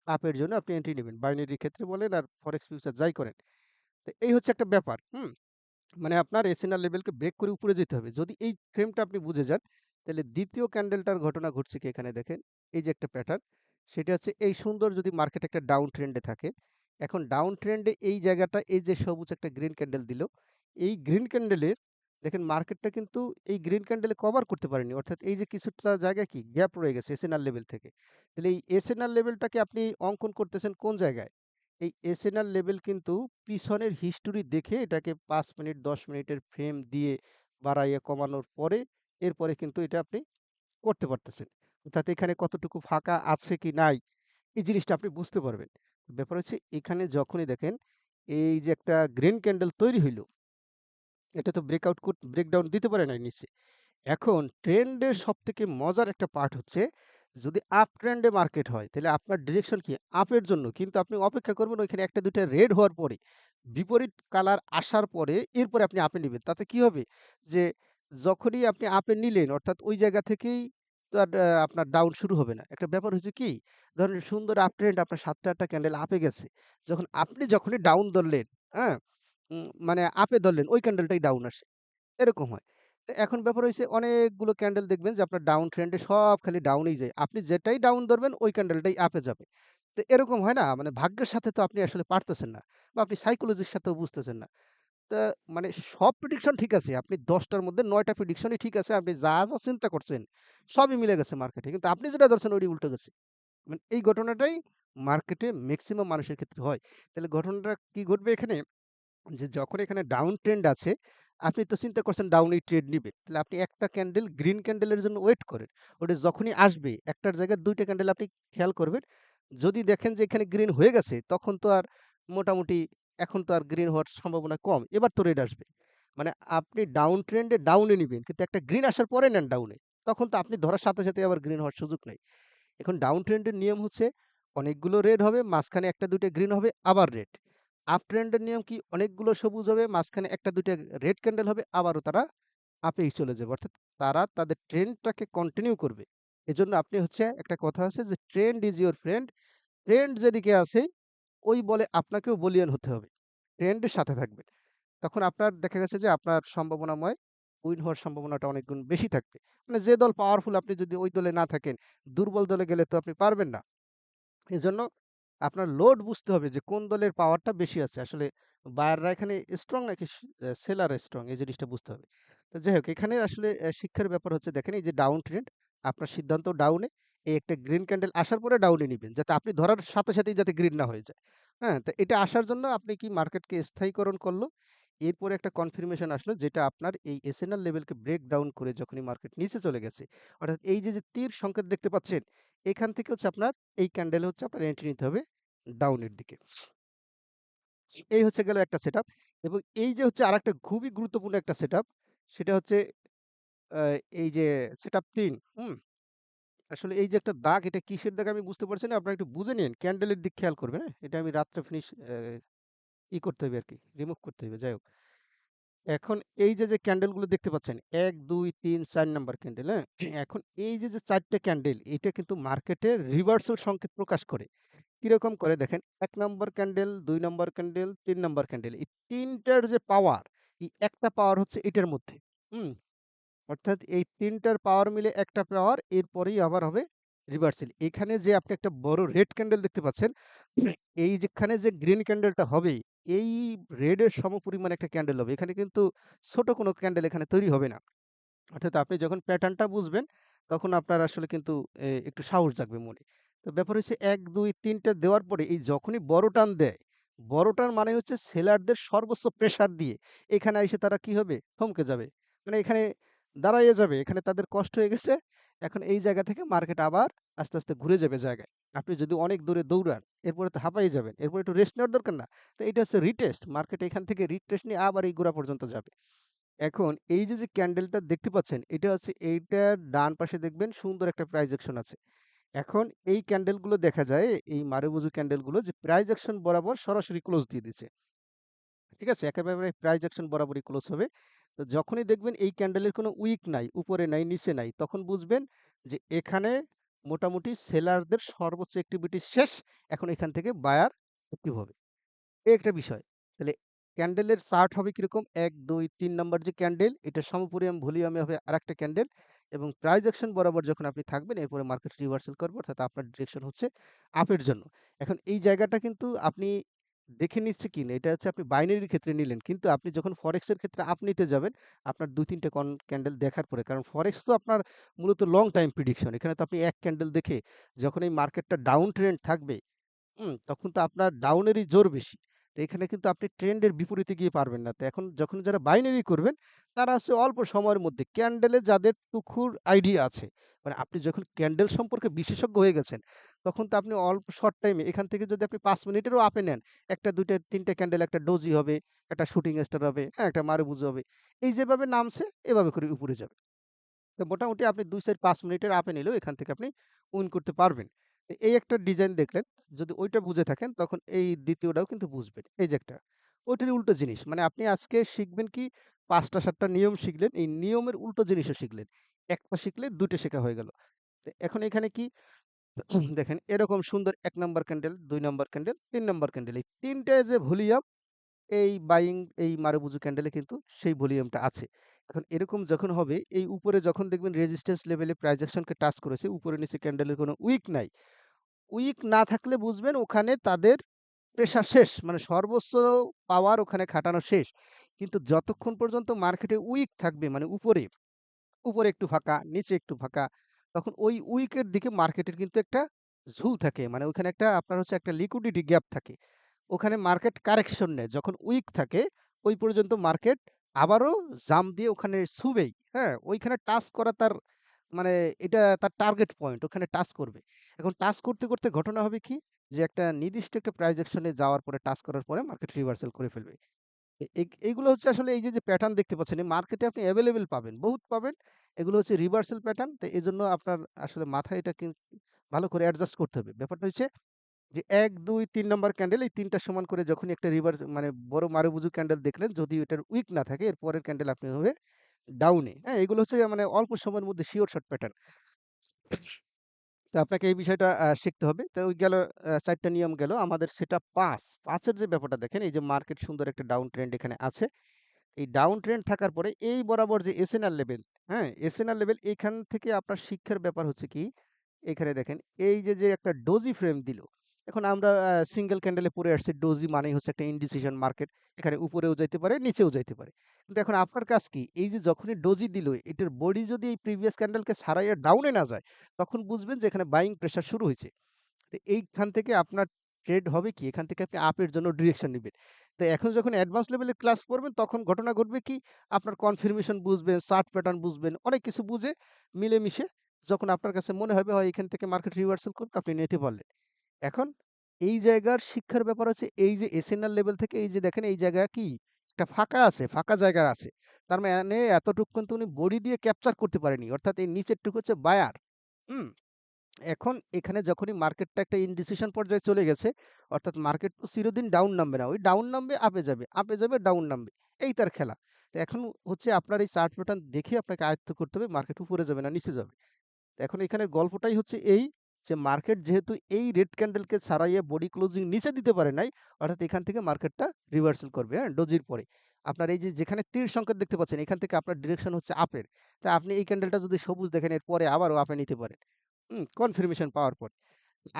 আপের জন্য আপনি এন্ট্রি নেবেন বাইনারি ক্ষেত্রে বলেন আর ফরেক্স ফিউচার যাই করেন। তো এই হচ্ছে একটা ব্যাপার। হুম? মানে আপনার এসএনআর লেভেলকে ব্রেক করে উপরে যেতে হবে। যদি এই ফ্রেমটা আপনি বুঝে যান, তাহলে ২য় ক্যান্ডেলটার ঘটনা ঘটছে কি এখানে দেখেন। এই যে একটা প্যাটার্ন, সেটা হচ্ছে এই সুন্দর যদি মার্কেট একটা ডাউন ট্রেন্ডে থাকে। এখন ডাউন ট্রেন্ডে এই জায়গাটা এই যে সবুজ একটা গ্রিন ক্যান্ডেল দিল। এই গ্রিন ক্যান্ডেলের দেখেন মার্কেটটা কিন্তু এই গ্রিন ক্যান্ডেলে কভার করতে পারেনি। অর্থাৎ এই যে কিছুটা জায়গা কি গ্যাপ রয়ে গেছে এসএনআর লেভেল থেকে। তাহলে এই এসএনআর লেভেলটাকে আপনি অঙ্কন করতেছেন কোন জায়গায়? এই এসএনআর লেভেল কিন্তু পিছনের হিস্টোরি দেখে এটাকে ৫ মিনিট ১০ মিনিটের ফ্রেম দিয়ে বাড়াইয়া কমানোর পরে এরপরে কিন্তু এটা আপনি করতে পারতেছেন। অর্থাৎ এখানে কতটুকু ফাঁকা আছে কি নাই এই জিনিসটা আপনি বুঝতে পারবেন। ব্যাপার হচ্ছে এখানে যখনই দেখেন এই যে একটা গ্রিন ক্যান্ডেল তৈরি হইল, এটা তো ব্রেকডাউন দিতে পারে নাই নিচে। এখন ট্রেন্ডের সবথেকে মজার একটা পার্ট হচ্ছে যদি আপ ট্রেন্ডে মার্কেট হয় তাহলে আপনার ডিরেকশন কি আপের জন্য কিন্তু আপনি অপেক্ষা করবেন ওইখানে একটা দুইটা রেড হওয়ার পরে বিপরীত কালার আসার পরে এরপরে আপনি আপে নিবেন তাতে কি হবে যে যখনই আপনি আপে নিলেন অর্থাৎ ওই জায়গা থেকেই তো আর আপনার ডাউন শুরু হবে না একটা ব্যাপার হচ্ছে কি ধরেন সুন্দর আপ ট্রেন্ড আপনার ৭টা ৮টা ক্যান্ডেল আপে গেছে যখন আপনি যখনই ডাউন ধরলেন হ্যাঁ মানে আপে ধরলেন ওই ক্যান্ডেলটাই ডাউন আসে এরকম হয়। তো এখন ব্যাপার হইছে অনেকগুলো ক্যান্ডেল দেখবেন যে আপনার ডাউন ট্রেন্ড এ সব খালি ডাউনেই যায়। আপনি যেটাই ডাউন ধরবেন ওই ক্যান্ডেলটাই আপে যাবে। তো এরকম হয় না? মানে ভাগ্যের সাথে তো আপনি আসলে পারতেছেন না। বা আপনি সাইকোলজির সাথেও বুঝতেছেন না। তা মানে সব প্রেডিকশন ঠিক আছে। আপনি ১০ টার মধ্যে ৯ টা প্রেডিকশনই ঠিক আছে। আপনি যা চিন্তা করছেন সবই মিলে গেছে মার্কেটে। কিন্তু আপনি যেটা ধরছেন ওইটাই উল্টে গেছে। মানে এই ঘটনাটাই মার্কেটে মেক্সিমাম মানুষের ক্ষেত্রে হয়। তাহলে ঘটনাটা কি ঘটবে এখানে? যে যখন এখানে ডাউন ট্রেন্ড আছে, আপনি তো চিন্তা করছেন ডাউনেই ট্রেড নিবে। তাহলে আপনি একটা ক্যান্ডেল গ্রিন ক্যান্ডেলের জন্য ওয়েট করেন। ওটা যখনই আসবে একটার জায়গায় ২ টা ক্যান্ডেল আপনি খেয়াল করবেন। যদি দেখেন যে এখানে গ্রিন হয়ে গেছে তখন তো আর মোটামুটি এখন তো আর গ্রিন হওয়ার সম্ভাবনা কম। এবার তো রেড আসবে। মানে আপনি ডাউন ট্রেন্ডে ডাউনে নিবেন। কিন্তু একটা গ্রিন আসার পরে নেন ডাউনে। তখন তো আপনি ধরার সাথে আবার গ্রিন হওয়ার সুযোগ নাই। এখন ডাউন ট্রেন্ডের নিয়ম হচ্ছে অনেকগুলো রেড হবে, মাঝখানে ১ টা ২ টা গ্রিন হবে, আবার রেড। আপ ট্রেন্ডের নিয়ম কি? অনেকগুলো সবুজ হবে, মাঝখানে ১ টা ২ টা রেড ক্যান্ডেল হবে, আবারও তারা আপেই চলে যাবে। অর্থাৎ তারা তাদের ট্রেন্ডটাকে কন্টিনিউ করবে। এজন্য আপনি হচ্ছে একটা কথা আছে যে, "trend is your friend." Trend যেদিকে আছে ওই বলে আপনাকেও বলীয়ান হতে হবে। ট্রেন্ডের সাথে থাকবেন। তখন আপনার দেখা গেছে যে আপনার সম্ভাবনাময় উইন হওয়ার সম্ভাবনাটা অনেক গুণ বেশি থাকবে। মানে যে দল পাওয়ারফুল আপনি যদি ওই দলে না থাকেন, দুর্বল দলে গেলে তো আপনি পারবেন না। এজন্য আপনার লোড বুঝতে হবে যে কোন দলের পাওয়ারটা বেশি আছে। আসলে বায়াররা এখানে স্ট্রং নাকি সেলাররা স্ট্রং এই জিনিসটা বুঝতে হবে। তো যাই হোক এখানে আসলে শিক্ষার ব্যাপার হচ্ছে দেখেন এই যে ডাউন ট্রেন্ড আপনার সিদ্ধান্ত ডাউনে এই একটা গ্রিন ক্যান্ডেল আসার পরে ডাউনে নিবেন। যাতে আপনি ধরার সাথেই যাতে গ্রিন না হয়ে যায়। হ্যাঁ? তো এটা আসার জন্য আপনি কি মার্কেটকে স্থায়ীকরণ করলো। এরপরে একটা কনফার্মেশন আসলো যেটা আপনার এই এসএনআর লেভেলকে ব্রেক ডাউন করে যখনই মার্কেট নিচে চলে গেছে। অর্থাৎ এই যে তীর সংকেত দেখতে পাচ্ছেন এখান থেকে হচ্ছে আপনার এই ক্যান্ডেলে হচ্ছে আপনার এন্ট্রি নিতে হবে ডাউনের দিকে। এই হচ্ছে গেল একটা সেটআপ এবং এই যে হচ্ছে আরেকটা খুবই গুরুত্বপূর্ণ একটা সেটআপ সেটা হচ্ছে আ এই যে সেটআপ ৩ হুম? আসলে এই যে একটা দাগ এটা কিসের দাগ আমি বুঝতে পারছি না। আপনারা একটু বুঝে নিয়েন। ক্যান্ডেলের দিক খেয়াল করবেন, হ্যাঁ? এটা আমি রাত্রে ফিনিশ করতে হবে আরকি। রিমুভ করতে হবে। যাই হোক। এখন এই যে ক্যান্ডেল গুলো দেখতে পাচ্ছেন ১, ২, ৩, ৪ নাম্বার ক্যান্ডেল, হ্যাঁ? এখন এই যে ৪ টে ক্যান্ডেল এটা কিন্তু মার্কেটে রিভার্সাল সংকেত প্রকাশ করে। কিরকম করে দেখেন ১ নম্বর ক্যান্ডেল, ২ নম্বর ক্যান্ডেল, ৩ নম্বর ক্যান্ডেল। এই ৩ টার যে পাওয়ার, এই একটা পাওয়ার হচ্ছে এটার মধ্যে। হুম? অর্থাৎ এই ৩ টার পাওয়ার মিলে একটা পাওয়ার এরপরেই আবার হবে রিভার্সাল। এখানে যে আপনি একটা বড় রেড ক্যান্ডেল দেখতে পাচ্ছেন, এই যেখানে যে গ্রিন ক্যান্ডেলটা হবে, এই রেড এর সমপরিমাণ একটা ক্যান্ডেল হবে। এখানে কিন্তু ছোট কোনো ক্যান্ডেল এখানে তৈরি হবে না। অর্থাৎ আপনি যখন প্যাটার্নটা বুঝবেন, তখন আপনার আসলে কিন্তু একটু সাহস জাগবে মনে। তো ব্যাপার হচ্ছে ১, ২, ৩ টে দেওয়ার পরে এই যখনই বড় টান দেয়, বড় টান মানে হচ্ছে সেলারদের সর্বোচ্চ প্রেশার দিয়ে এখানে এসে তারা কি হবে? থমকে যাবে। মানে এখানে দাঁড়াইয়া যাবে। এখানে তাদের কষ্ট হয়ে গেছে। এখন এই জায়গা থেকে মার্কেট আবার আস্তে ঘুরে যাবে জায়গায়। আপনি যদি অনেক দূরে দৌড়ান, এরপরে তো হাঁপায়ে যাবেন। এরপরে একটু রেস্ট নেওয়ার দরকার না? তো এটা হচ্ছে রিটেস্ট। মার্কেট এখান থেকে রিট্রেস্ট নিয়ে আবার এই গোড়া পর্যন্ত যাবে। এখন এই যে ক্যান্ডেলটা দেখতে পাচ্ছেন, এটা হচ্ছে এইটার ডান পাশে দেখবেন সুন্দর একটা প্রাইস অ্যাকশন আছে। এখন এই ক্যান্ডেলগুলো দেখা যায়, এই মারুবুজু ক্যান্ডেলগুলো যে প্রাইস অ্যাকশন বরাবর সরাসরি ক্লোজ দিয়ে দিচ্ছে। ঠিক আছে? একেবারে প্রাইস অ্যাকশন বরাবরই ক্লোজ হবে। তো যখনই দেখবেন এই ক্যান্ডেলের কোনো উইক নাই, উপরে নাই, নিচে নাই, তখন বুঝবেন যে এখানে মোটামুটি সেলারদের সর্বোচ্চ অ্যাক্টিভিটি শেষ। এখন এখান থেকে বায়ার অ্যাক্টিভ হবে। এই একটা বিষয়। তাহলে ক্যান্ডেলের চার্ট হবে কিরকম? ১, ২, ৩ নাম্বার যে ক্যান্ডেল, এটার সমপরিমাণ ভলিউমে হবে আরেকটা ক্যান্ডেল এবং প্রাইস অ্যাকশন বরাবর যখন আপনি থাকবেন, এরপরে মার্কেট রিভার্সাল করবে অর্থাৎ আপনার ডিরেকশন হচ্ছে আপের জন্য। এখন এই জায়গাটা কিন্তু আপনি দেখে নিচ্ছে কিনা, এটা হচ্ছে আপনি বাইনারির ক্ষেত্রে নিলেন। কিন্তু আপনি যখন ফরেক্স এর ক্ষেত্রে আপ নিতে যাবেন, আপনার ২-৩ টে ক্যান্ডেল দেখার পরে, কারণ ফরেক্স তো আপনার মূলত লং টাইম প্রেডিকশন। এখানে তো আপনি ১ ক্যান্ডেল দেখে যখন এই মার্কেটটা ডাউন ট্রেন্ড থাকবে তখন তো আপনার ডাউনেরই জোর বেশি। তো এখানে কিন্তু আপনি ট্রেন্ডের বিপরীতে গিয়ে পারবেন না। তো এখন যখন যারা বাইনারি করবেন, তারা হচ্ছে অল্প সময়ের মধ্যে ক্যান্ডেলে যাদের তুখুর আইডিয়া আছে, মানে আপনি যখন ক্যান্ডেল সম্পর্কে বিশেষজ্ঞ হয়ে গেছেন, তখন তো আপনি অল্প শর্ট টাইমে এখান থেকে যদি আপনি ৫ মিনিটেরও আপে নেন, ১ টা ২ টা ৩ টা ক্যান্ডেল একটা ডোজি হবে, একটা শুটিং স্টার হবে, হ্যাঁ? একটা মারুবুজু হবে। এই যেভাবে নামছে এভাবে করে উপরে যাবে। তো মোটামুটি আপনি ২-৫ মিনিটের আপে নিলেও এখান থেকে আপনি উইন করতে পারবেন। তো এই একটা ডিজাইন দেখলেন। যদি ওইটা বুঝে থাকেন তখন এই ২য় টাও কিন্তু বুঝবেন। এই যে একটা। ওইটারই উল্টো জিনিস। মানে আপনি আজকে শিখবেন কি ৫ টা ৭ টা নিয়ম শিখলেন। এই নিয়মের উল্টো জিনিসও শিখলেন। একটা শিখলে ২ টা শেখা হয়ে গেল। তো এখন এখানে কি দেখেন এরকম সুন্দর ১ number candle, ২ number candle, ৩ number candle. এই ৩ টায় যে ভলিউম এই বাইং এই মারুবুজু ক্যান্ডেলে কিন্তু সেই ভলিউমটা আছে। এখন এরকম যখন হবে, এই উপরে যখন দেখবেন রেজিস্ট্যান্স লেভেলে প্রাইস অ্যাকশনকে টাচ করেছে, উপরে নিচে ক্যান্ডেলের কোনো উইক নাই। উইক না থাকলে বুঝবেন ওখানে তাদের প্রেশার শেষ। মানে সর্বোচ্চ পাওয়ার ওখানে খাটানো শেষ। কিন্তু যতক্ষণ পর্যন্ত মার্কেটে উইক থাকবে মানে উপরে, উপরে একটু ফাঁকা, নিচে একটু ফাঁকা, তখন ওই উইকের দিকে মার্কেটের কিন্তু একটা ঝুল থাকে। মানে ওইখানে একটা আপনার হচ্ছে একটা লিকুইডিটি গ্যাপ থাকে। ওখানে মার্কেট কারেকশন নেয়। যখন উইক থাকে ওই পর্যন্ত মার্কেট আবারও জাম্প দিয়ে ওখানে ছুবেই, হ্যাঁ? ওইখানে টাচ করা তার মানে এটা তার টার্গেট পয়েন্ট ওখানে টাচ করবে। এখন টাচ করতে, করতে ঘটনা হবে কি? যে একটা নির্দিষ্ট একটা প্রাইস অ্যাকশন এ যাওয়ার পরে টাচ করার পরে মার্কেট রিভার্সাল করে ফেলবে। এইগুলো হচ্ছে আসলে এই যে প্যাটার্ন দেখতে পাচ্ছেন, এই মার্কেটে আপনি এভেইলেবল পাবেন, বহুত পাবেন। এগুলো হচ্ছে রিভার্সাল প্যাটার্ন। তো এজন্য আপনার আসলে মাথায় এটা ভালো করে অ্যাডজাস্ট করতে হবে। ব্যাপারটা হচ্ছে যে ১, ২, ৩ নাম্বার ক্যান্ডেল এই ৩ টা সমান করে যখনই একটা মানে বড় মারুবুজু ক্যান্ডেল দেখলেন, যদি এটার উইক না থাকে এর পরের ক্যান্ডেল আপনি হবে ডাউনে, হ্যাঁ? এগুলো হচ্ছে মানে অল্প সময়ের মধ্যে শিওর শর্ট প্যাটার্ন। তো আপনাকে এই বিষয়টা শিখতে হবে। তো ওই গেল ৪ টা নিয়ম গেল। আমাদের সেটআপ ৫। ৫ এর যে ব্যাপারটা দেখেন, এই যে মার্কেট সুন্দর একটা ডাউন ট্রেন্ড এখানে আছে। এই ডাউন ট্রেন্ড থাকার পরে এই বরাবর যে এসএনআর লেভেল, হ্যাঁ? এসএনআর লেভেল এখান থেকে আপনার শিক্ষার ব্যাপার হচ্ছে কি, এখানে দেখেন এই যে একটা ডোজি ফ্রেম দিল। এখন আমরা সিঙ্গেল ক্যান্ডেলে পড়ে আসছি। ডোজি মানেই হচ্ছে একটা ইনডিসিশন মার্কেট। এখানে উপরেও যাইতে পারে, নিচেও যাইতে পারে। কিন্তু এখন আপনার কাজ কি? এই যে যখনই ডোজি দিল, এটার বডি যদি এই প্রিভিয়াস ক্যান্ডেলকে ছাড়াইয়া ডাউনে না যায়, তখন বুঝবেন যে এখানে বাইং প্রেশার শুরু হইছে। তো এইখান থেকে আপনার ট্রেড হবে কি? এখান থেকে আপনি আপের জন্য ডিরেকশন নিবেন। তো এখন যখন অ্যাডভান্স লেভেলে ক্লাস পড়বেন তখন ঘটনা ঘটবে কি? আপনার কনফার্মেশন বুঝবেন, চার্ট প্যাটার্ন বুঝবেন, অনেক কিছু বুঝে মিলেমিশে যখন আপনার কাছে মনে হবে হয় এখান থেকে মার্কেট রিভার্সাল করবে আপনি নিতে পারলেন। এখন এই জায়গার শিক্ষার ব্যাপার হচ্ছে এই যে এসএনআর লেভেল থেকে এই যে দেখেন এই জায়গা কি? একটা ফাঁকা আছে, ফাঁকা জায়গা আছে। তার মানে এতটুক কিন্তু উনি বডি দিয়ে ক্যাপচার করতে পারেনি। অর্থাৎ এই নিচেরটুকু হচ্ছে বায়ার। হুম? এখন এখানে যখনই মার্কেটটা একটা ইনডিসিশন পর্যায়ে চলে গেছে, অর্থাৎ মার্কেট তো চিরদিন ডাউন নামবে না। ওই ডাউন নামবে, আপে যাবে, ডাউন নামবে। এই তার খেলা। তো এখন হচ্ছে আপনার এই চার্ট প্যাটার্ন দেখে আপনাকে আয়ত্ত করতে হবে মার্কেট উপরে যাবে না নিচে যাবে। তো এখন এখানের গল্পটাই হচ্ছে এই যে মার্কেট যেহেতু এই রেড ক্যান্ডেলকে ছাড়াইয়া বডি ক্লোজিং নিচে দিতে পারে নাই, অর্থাৎ এখান থেকে মার্কেটটা রিভার্সাল করবে, হ্যাঁ? ডোজির পরে। আপনার এই যে যেখানে তীর সংকেত দেখতে পাচ্ছেন এখান থেকে আপনার ডিরেকশন হচ্ছে আপের। তা আপনি এই ক্যান্ডেলটা যদি সবুজ দেখেন এর পরে আবারও আপে নিতে পারেন। কনফার্মেশন পাওয়ার পর।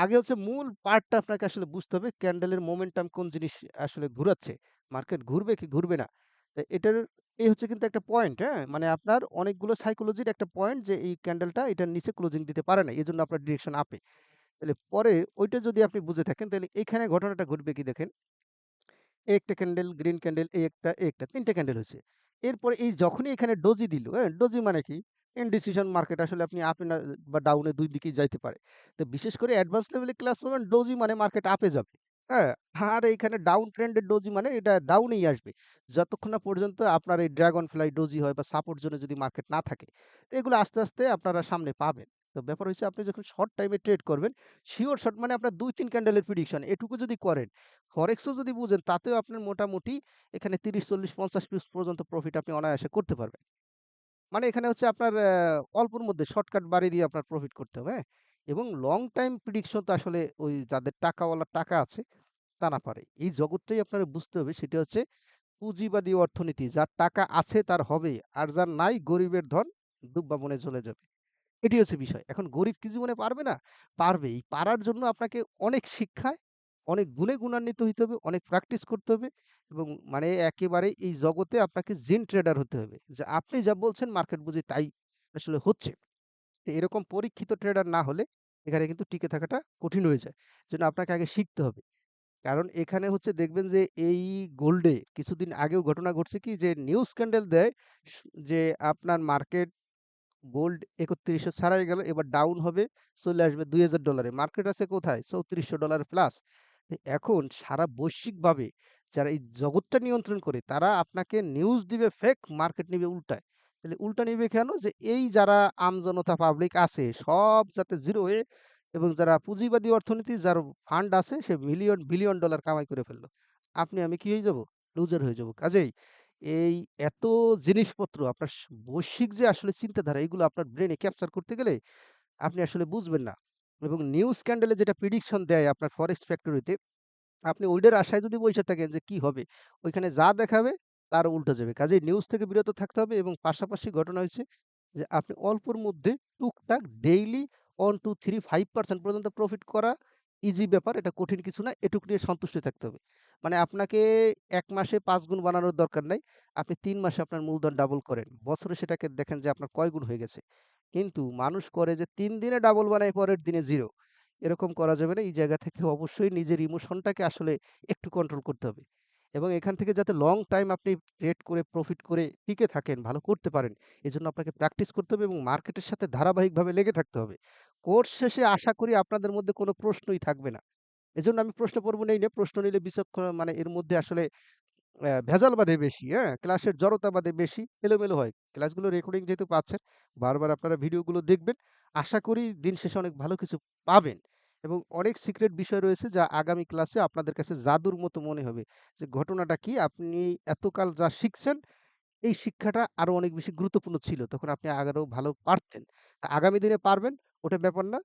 আগে হচ্ছে মূল পার্টটা আপনাকে আসলে বুঝতে হবে ক্যান্ডেলের মোমেন্টাম কোন জিনিস আসলে ঘুরাচ্ছে। মার্কেট ঘুরবে কি ঘুরবে না। তো এটার এই হচ্ছে কিন্তু একটা পয়েন্ট, হ্যাঁ? মানে আপনার অনেকগুলো সাইকোলজির একটা পয়েন্ট যে এই ক্যান্ডেলটা এটার নিচে ক্লোজিং দিতে পারে না। এজন্য আপনার ডিরেকশন আপে। তাহলে পরে ওইটা যদি আপনি বুঝে থাকেন তাহলে এখানে ঘটনাটা ঘটবে কি দেখেন এই একটা ক্যান্ডেল, গ্রিন ক্যান্ডেল, এই একটা ৩ টে ক্যান্ডেল হইছে। এরপরে এই যখনই এখানে ডোজি দিল, হ্যাঁ? ডোজি মানে কি? ইনডিসিশন মার্কেট আসলে আপনি আপে না বা ডাউনে ২ দিকেই যাইতে পারে। তো বিশেষ করে অ্যাডভান্স লেভেলে ক্লাস পাবেন ডোজি মানে মার্কেট আপে যাবে। হ্যাঁ? আর এইখানে ডাউন ট্রেন্ড এর ডোজি মানে এটা ডাউনেই আসবে। যতক্ষণ না পর্যন্ত আপনার এই ড্রাগন ফ্লাই ডোজি হয় বা সাপোর্ট জোনে যদি মার্কেট না থাকে। তো এগুলো আস্তে, আস্তে আপনারা সামনে পাবেন। তো ব্যাপার হইছে আপনি যখন শর্ট টাইমে ট্রেড করবেন, সিওর শর্ট মানে আপনার ২-৩ ক্যান্ডেলের প্রেডিকশন এটুকু যদি করেন ফরেক্সও যদি বুঝেন তাতেও আপনার মোটামুটি এখানে ৩০, ৪০, ৫০ পিস পর্যন্ত প্রফিট আপনি অনায়াসে করতে পারবেন। মানে এখানে হচ্ছে আপনার অল্পর মধ্যে শর্টকাট বাড়ি দিয়ে আপনার প্রফিট করতে হবে, হ্যাঁ? এবং লং টাইম প্রেডিকশন তো আসলে ওই যাদের টাকাওয়ালার টাকা আছে তারা পারে। এই জগৎটাই আপনার বুঝতে হবে সেটা হচ্ছে পুঁজিবাদী অর্থনীতি। যার টাকা আছে তার হবে। আর যার নাই গরিবের ধন দুব্বা বনে চলে যাবে। এটি হচ্ছে বিষয়। এখন গরিব কি জীবনে পারবে না? পারবে। এই পারার জন্য আপনাকে অনেক শিক্ষায়, অনেক গুণে গুণান্বিত হইতে হবে, অনেক প্র্যাকটিস করতে হবে এবং মানে একেবারে এই জগতে আপনাকে জিন ট্রেডার হতে হবে। যে আপনি যা বলছেন মার্কেট বুঝি তাই আসলে হচ্ছে। তো এরকম পরীক্ষিত ট্রেডার না হলে এখানে কিন্তু টিকে থাকাটা কঠিন হয়ে যায়। এজন্য আপনাকে আগে শিখতে হবে। কারণ এখানে হচ্ছে দেখবেন যে এই গোল্ডে কিছুদিন আগেও ঘটনা ঘটছে কি যে নিউজ ক্যান্ডেল দেয় যে আপনার মার্কেট গোল্ড ৩১০০ ছাড়াই গেল। এবার ডাউন হবে, চলে আসবে $২,০০০ মার্কেট আছে কোথায়? $৩৪০০ প্লাস। এখন সারা বৈশ্বিকভাবে যারা এই জগৎটা নিয়ন্ত্রণ করে তারা আপনাকে নিউজ দিবে ফেক, মার্কেট নিবে উল্টায়। তাহলে উল্টা নিবে কেন? যে এই যারা আমজনতা পাবলিক আছে সব যাতে জিরো হয়ে এবং যারা পুঁজিবাদী অর্থনীতি যার ফান্ড আছে সে মিলিয়ন বিলিয়ন ডলার কামাই করে ফেললো। আপনি আমি কি হয়ে যাব? লুজার হয়ে যাব। কাজেই এই এত জিনিসপত্র আপনার বৈশ্বিক যে আসলে চিন্তাধারা এগুলো আপনার ব্রেইনে ক্যাপচার করতে গেলে আপনি আসলে বুঝবেন না। এবং নিউজ ক্যান্ডেলে যেটা প্রেডিকশন দেয় আপনার ফরেক্স ফ্যাক্টরিতে, আপনি ওইটার আশায় যদি বইসা থাকেন যে কি হবে? ওইখানে যা দেখাবে তার উল্টো যাবে। কাজেই নিউজ থেকে বিরত থাকতে হবে এবং পাশাপাশি ঘটনা হয়েছে যে আপনি অল্পর মধ্যে টুকটাক ডেইলি 1, 2, 3, 5% পর্যন্ত প্রফিট করা ইজি ব্যাপার। এটা কঠিন কিছু না। এটুকু নিয়ে সন্তুষ্ট থাকতে হবে। মানে আপনাকে ১ মাসে ৫ গুণ বানানোর দরকার নাই। আপনি ৩ মাসে আপনার মূলধন ডাবল করেন। বছরে সেটাকে দেখেন যে আপনার কয় গুণ হয়ে গেছে। কিন্তু মানুষ করে যে ৩ দিনে ডাবল বানায় পরের দিনে 0। এরকম করা যাবে না। এই জায়গা থেকে অবশ্যই নিজের ইমোশনটাকে আসলে একটু কন্ট্রোল করতে হবে। এবং এখান থেকে যাতে লং টাইম আপনি ট্রেড করে প্রফিট করে টিকে থাকেন, ভালো করতে পারেন, এজন্য আপনাকে প্র্যাকটিস করতে হবে এবং মার্কেটের সাথে ধারাবাহিকভাবে লেগে থাকতে হবে। কোর্স শেষে আশা করি আপনাদের মধ্যে কোনো প্রশ্নই থাকবে না। এজন্য আমি প্রশ্ন পর্ব নেই না। প্রশ্ন নিলে বিচক্ষণ মানে এর মধ্যে আসলে ভেজাল বাধে বেশি, হ্যাঁ? ক্লাসের জড়তা বাধে বেশি, এলোমেলো হয়। ক্লাসগুলো রেকর্ডিং যেহেতু পাচ্ছেন, বারবার আপনারা ভিডিওগুলো দেখবেন। আশা করি দিন শেষে অনেক ভালো কিছু পাবেন এবং অনেক সিক্রেট বিষয় রয়েছে যা আগামী ক্লাসে আপনাদের কাছে জাদুর মতো মনে হবে। যে ঘটনাটা কি? আপনি এতকাল যা শিখছেন, এই শিক্ষাটা আরো অনেক বেশি গুরুত্বপূর্ণ ছিল। তখন আপনি আরো ভালো পারতেন। আগামী দিনে পারবেন, ওটা ব্যাপার না।